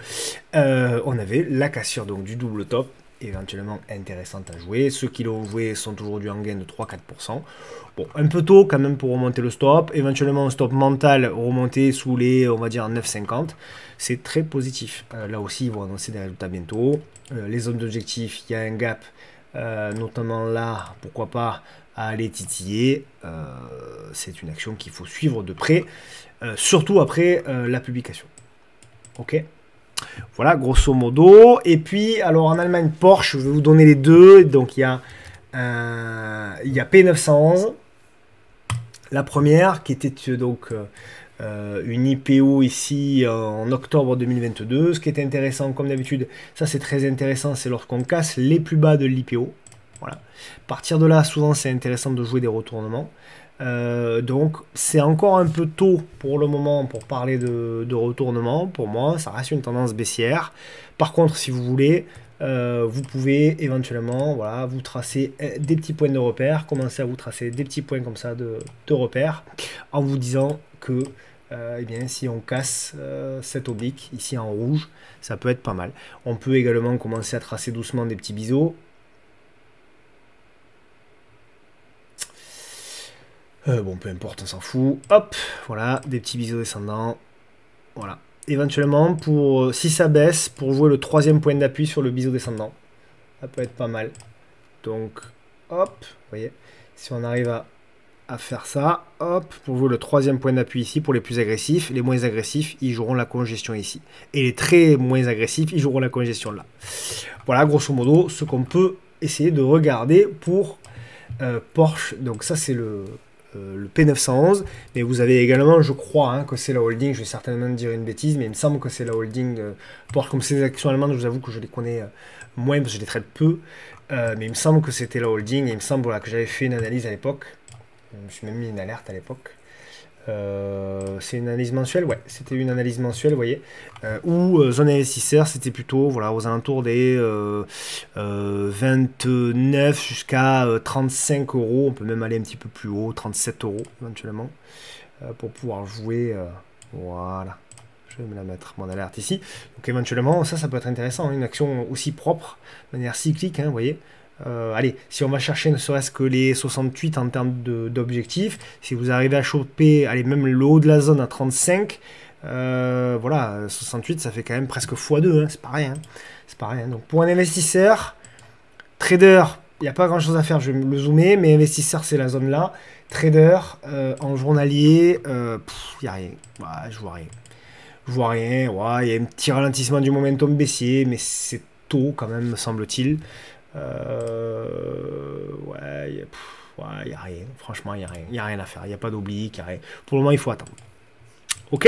On avait la cassure donc du double top, éventuellement intéressante à jouer. Ceux qui l'ont joué sont aujourd'hui en gain de 3-4%. Bon, un peu tôt quand même pour remonter le stop. Éventuellement un stop mental remonté sous les, on va dire, 9,50. C'est très positif. Là aussi, ils vont annoncer des résultats bientôt. Les zones d'objectif, il y a un gap, notamment là, pourquoi pas, à aller titiller. C'est une action qu'il faut suivre de près, surtout après la publication. Ok, voilà grosso modo. Et puis alors en Allemagne, Porsche, je vais vous donner les deux. Donc il y a P911, la première qui était donc une IPO ici en octobre 2022. Ce qui est intéressant, comme d'habitude, ça c'est très intéressant, c'est lorsqu'on casse les plus bas de l'IPO. Voilà. À partir de là, souvent, c'est intéressant de jouer des retournements. Donc, c'est encore un peu tôt pour le moment pour parler de retournement. Pour moi, ça reste une tendance baissière. Par contre, si vous voulez, vous pouvez éventuellement vous tracer des petits points de repère, commencer à vous tracer des petits points comme ça de repère, en vous disant que eh bien, si on casse cette oblique ici en rouge, ça peut être pas mal. On peut également commencer à tracer doucement des petits biseaux. Bon, peu importe, on s'en fout. Hop, voilà, des petits biseaux descendants. Voilà. Éventuellement, si ça baisse, pour jouer le 3e point d'appui sur le biseau descendant. Ça peut être pas mal. Donc, hop, vous voyez, si on arrive à faire ça, hop, pour jouer le 3e point d'appui ici, pour les plus agressifs, les moins agressifs, ils joueront la congestion ici. Et les très moins agressifs, ils joueront la congestion là. Voilà, grosso modo, ce qu'on peut essayer de regarder pour Porsche. Donc ça, c'est le P911, mais vous avez également, je crois, que c'est la holding, je vais certainement dire une bêtise, mais il me semble que c'est la holding Porsche, comme c'est des actions allemandes, je vous avoue que je les connais moins, parce que je les traite peu, mais il me semble que c'était la holding, et il me semble que j'avais fait une analyse à l'époque, je me suis même mis une alerte à l'époque. C'est une analyse mensuelle, ouais, c'était une analyse mensuelle, vous voyez, où zone investisseur, c'était plutôt aux alentours des 29 jusqu'à 35 euros, on peut même aller un petit peu plus haut, 37 euros éventuellement, pour pouvoir jouer, voilà, je vais me la mettre, mon alerte ici, donc éventuellement, ça peut être intéressant, une action aussi propre, de manière cyclique, vous voyez, Allez, si on va chercher ne serait-ce que les 68 en termes d'objectifs, si vous arrivez à choper, allez, même le haut de la zone à 35, voilà, 68, ça fait quand même presque x2, hein, c'est pas rien. C'est pas rien. Donc pour un investisseur, trader, il n'y a pas grand-chose à faire, je vais le zoomer, mais investisseur, c'est la zone là. Trader, en journalier, il n'y a rien. Ouais, je vois rien. Je vois rien, ouais, il y a un petit ralentissement du momentum baissier, mais c'est tôt quand même, me semble-t-il. Ouais, il n'y a rien. Franchement, il n'y a rien. Il n'y a rien à faire. Il n'y a pas d'oblique, il n'y a rien. Pour le moment, il faut attendre. Ok.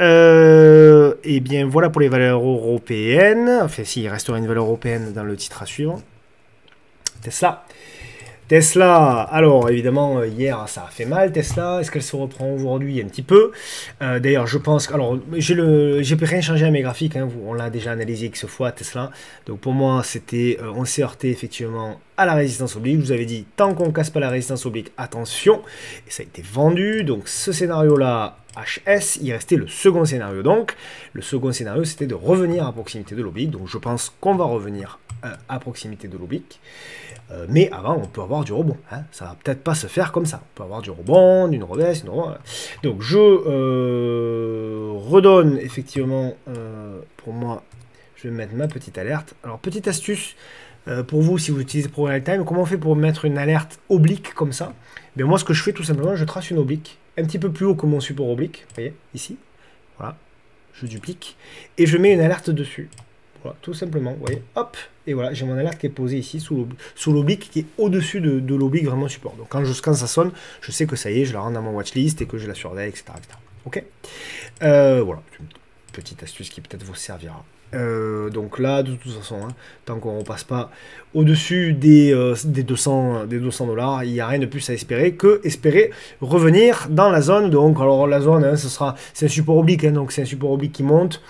Et bien voilà pour les valeurs européennes. Enfin, si, il restera une valeur européenne dans le titre à suivre. Tesla. Tesla, alors évidemment, hier ça a fait mal Tesla. Est-ce qu'elle se reprend aujourd'hui? Un petit peu. D'ailleurs, je pense que. Alors, j'ai rien changé à mes graphiques. Hein, on l'a déjà analysé X fois Tesla. Donc pour moi, c'était. On s'est heurté effectivement à la résistance oblique. Je vous avais dit, tant qu'on casse pas la résistance oblique, attention. Et ça a été vendu. Donc ce scénario-là, HS, il restait le second scénario. Donc, le second scénario, c'était de revenir à proximité de l'oblique. Donc je pense qu'on va revenir à proximité de l'oblique. Mais avant, on peut avoir du rebond. Hein. Ça va peut-être pas se faire comme ça. On peut avoir du rebond, une rebaisse, une rebond. Donc, je redonne effectivement, pour moi, je vais mettre ma petite alerte. Alors, petite astuce pour vous, si vous utilisez Pro Real Time, comment on fait pour mettre une alerte oblique comme ça? Ben, moi, ce que je fais tout simplement, je trace une oblique un petit peu plus haut que mon support oblique. Vous voyez, ici. Voilà. Je duplique. Et je mets une alerte dessus. Voilà, tout simplement, vous voyez, hop, et voilà, j'ai mon alerte qui est posée ici sous l'oblique qui est au-dessus de l'oblique vraiment support. Donc quand ça sonne, je sais que ça y est, je la rentre dans mon watchlist et que je la surveille, etc. Ok. Voilà, une petite astuce qui peut-être vous servira. Donc là, de toute façon, hein, tant qu'on ne passe pas au-dessus des 200 $, il n'y a rien de plus à espérer que espérer revenir dans la zone. Donc, alors la zone, hein, c'est un support oblique, hein, donc c'est un support oblique qui monte.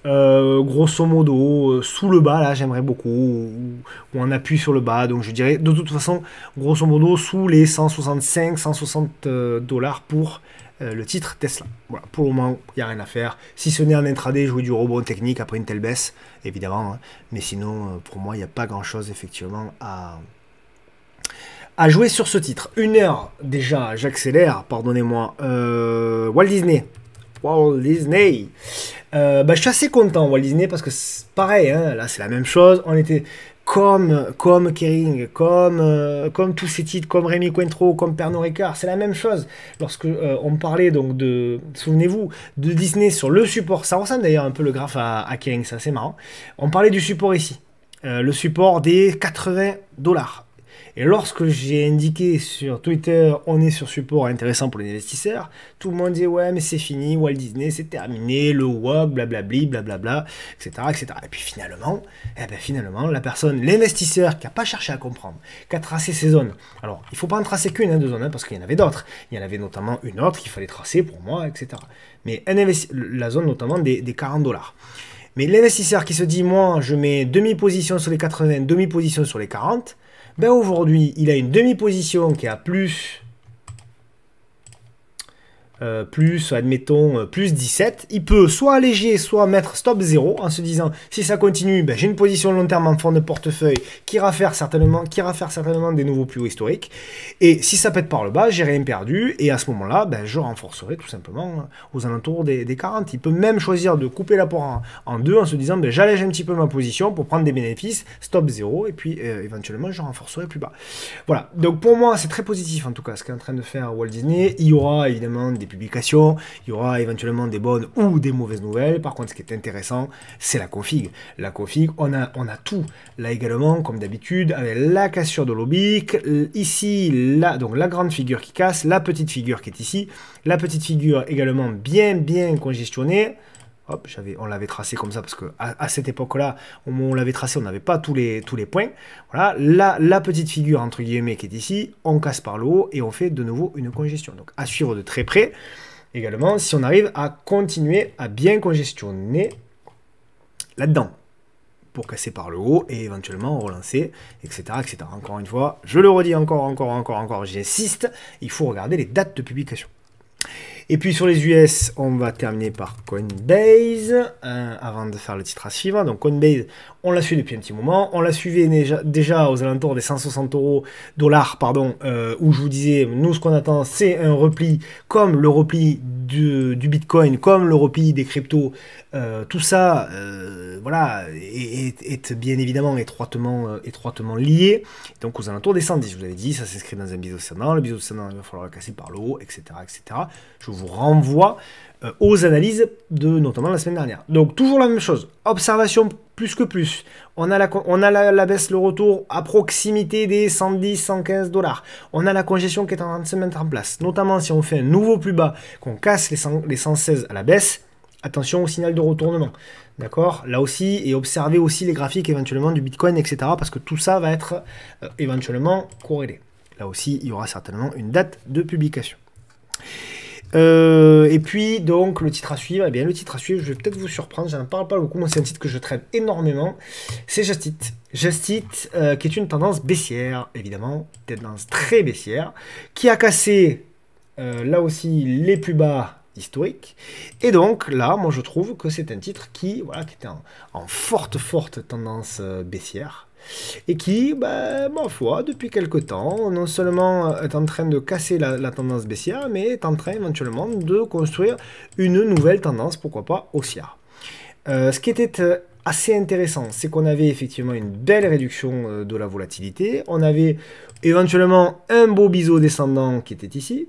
Grosso modo sous le bas là j'aimerais beaucoup où on appuie sur le bas, donc je dirais de toute façon grosso modo sous les 165-160 $ pour le titre Tesla. Voilà, pour le moment il n'y a rien à faire, si ce n'est en intraday jouer du rebond technique après une telle baisse évidemment, hein. Mais sinon pour moi il n'y a pas grand chose effectivement à jouer sur ce titre. 1 heure déjà, j'accélère, pardonnez-moi. Walt Disney. Je suis assez content Walt Disney parce que pareil, hein, là c'est la même chose. On était comme Kering, comme tous ces titres, comme Rémi Cointreau, comme Pernod Ricard, c'est la même chose. Lorsque on parlait donc souvenez-vous, de Disney sur le support, ça ressemble d'ailleurs un peu le graphe à Kering, c'est assez marrant. On parlait du support ici, le support des 80 $. Et lorsque j'ai indiqué sur Twitter, on est sur support intéressant pour les investisseurs, tout le monde disait ouais mais c'est fini, Walt Disney c'est terminé, le WOG, blablabli, blablabla, etc., etc. Et puis finalement, la personne, l'investisseur qui n'a pas cherché à comprendre, qui a tracé ses zones. Alors il ne faut pas en tracer qu'une, de zones, parce qu'il y en avait d'autres. Il y en avait notamment une autre qu'il fallait tracer pour moi, etc. Mais la zone notamment des 40 $. Mais l'investisseur qui se dit moi je mets demi-position sur les 80, demi-position sur les 40, ben aujourd'hui, il a une demi-position qui a plus, admettons, plus 17. Il peut soit alléger, soit mettre stop 0 en se disant, si ça continue, ben, j'ai une position long terme en fond de portefeuille qui ira faire certainement des nouveaux plus hauts historiques. Et si ça pète par le bas, j'ai rien perdu. Et à ce moment-là, ben, je renforcerai tout simplement aux alentours des 40. Il peut même choisir de couper l'apport en deux en se disant, ben, j'allège un petit peu ma position pour prendre des bénéfices, stop 0, et puis éventuellement, je renforcerai plus bas. Voilà. Donc pour moi, c'est très positif en tout cas ce qu'est en train de faire Walt Disney. Il y aura évidemment des publications, il y aura éventuellement des bonnes ou des mauvaises nouvelles. Par contre, ce qui est intéressant, c'est la config. La config, on a tout. Là également, comme d'habitude, avec la cassure de l'oblique, ici, là, donc la grande figure qui casse, la petite figure qui est ici, la petite figure également bien congestionnée. Hop, on l'avait tracé comme ça parce que à cette époque-là, au moment où on l'avait tracé, on n'avait pas tous les points. Voilà, la petite figure entre guillemets qui est ici, on casse par le haut et on fait de nouveau une congestion. Donc à suivre de très près. Également, si on arrive à continuer à bien congestionner là-dedans pour casser par le haut et éventuellement relancer, etc., etc. Encore une fois, je le redis encore, j'insiste, il faut regarder les dates de publication. Et puis sur les US, on va terminer par Coinbase, avant de faire le titre à suivre. Donc Coinbase, On l'a suivi depuis un petit moment. On l'a suivi déjà aux alentours des 160 dollars, pardon, où je vous disais, nous, ce qu'on attend, c'est un repli comme le repli du Bitcoin, comme le repli des cryptos. Tout ça, voilà, est bien évidemment étroitement lié. Donc aux alentours des 110, je vous avais dit, ça s'inscrit dans un biseau descendant. Le biseau descendant, il va falloir le casser par le haut, etc., etc. Je vous renvoie aux analyses de notamment la semaine dernière. Donc toujours la même chose, observation plus que plus. On a la baisse, le retour à proximité des 110, 115 dollars. On a la congestion qui est en train de se mettre en place, notamment si on fait un nouveau plus bas, qu'on casse les 116 à la baisse. Attention au signal de retournement, d'accord? Là aussi, et observez aussi les graphiques éventuellement du Bitcoin, etc. Parce que tout ça va être éventuellement corrélé. Là aussi, il y aura certainement une date de publication. Et puis, donc, le titre à suivre, eh bien, le titre à suivre, je vais peut-être vous surprendre, je n'en parle pas beaucoup, moi c'est un titre que je traîne énormément, c'est Just Eat. Just Eat, qui est une tendance baissière, évidemment, tendance très baissière, qui a cassé, là aussi, les plus bas historiques, et donc, là, moi je trouve que c'est un titre qui, voilà, qui était en forte tendance baissière, et qui, bah, ma foi, depuis quelque temps, non seulement est en train de casser la tendance baissière, mais est en train éventuellement de construire une nouvelle tendance, pourquoi pas haussière. Ce qui était assez intéressant, c'est qu'on avait effectivement une belle réduction de la volatilité, on avait éventuellement un beau biseau descendant qui était ici,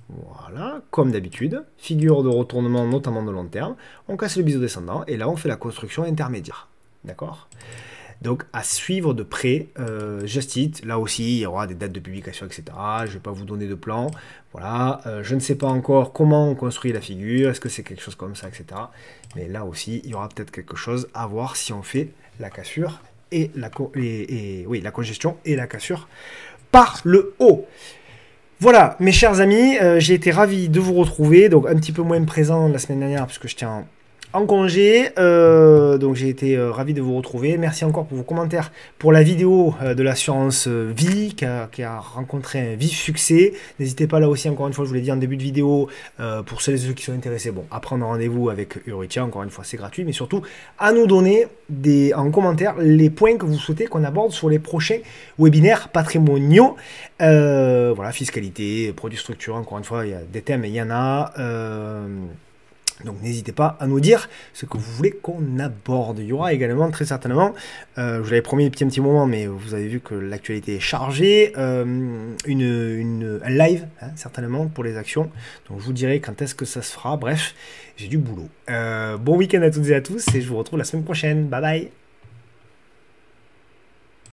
voilà, comme d'habitude, figure de retournement notamment de long terme, on casse le biseau descendant, et là on fait la construction intermédiaire, d'accord ? Donc à suivre de près, Just Eat, là aussi il y aura des dates de publication, etc. Je ne vais pas vous donner de plan. Voilà, je ne sais pas encore comment on construit la figure, est-ce que c'est quelque chose comme ça, etc. Mais là aussi, il y aura peut-être quelque chose à voir si on fait la cassure et la congestion et la cassure par le haut. Voilà, mes chers amis, j'ai été ravi de vous retrouver, donc un petit peu moins présent la semaine dernière parce que j'étais en congé, donc j'ai été ravi de vous retrouver. Merci encore pour vos commentaires pour la vidéo de l'assurance vie qui a rencontré un vif succès. N'hésitez pas là aussi, encore une fois, je vous l'ai dit en début de vidéo, pour celles et ceux qui sont intéressés, bon, à prendre rendez-vous avec Euritia, encore une fois c'est gratuit, mais surtout à nous donner en commentaire les points que vous souhaitez qu'on aborde sur les prochains webinaires patrimoniaux. Voilà, fiscalité, produits structurants, encore une fois, il y a des thèmes, il y en a. Donc n'hésitez pas à nous dire ce que vous voulez qu'on aborde. Il y aura également très certainement, je vous l'avais promis depuis un petit moment, mais vous avez vu que l'actualité est chargée, un live certainement pour les actions. Donc je vous dirai quand est-ce que ça se fera. Bref, j'ai du boulot. Bon week-end à toutes et à tous et je vous retrouve la semaine prochaine. Bye bye.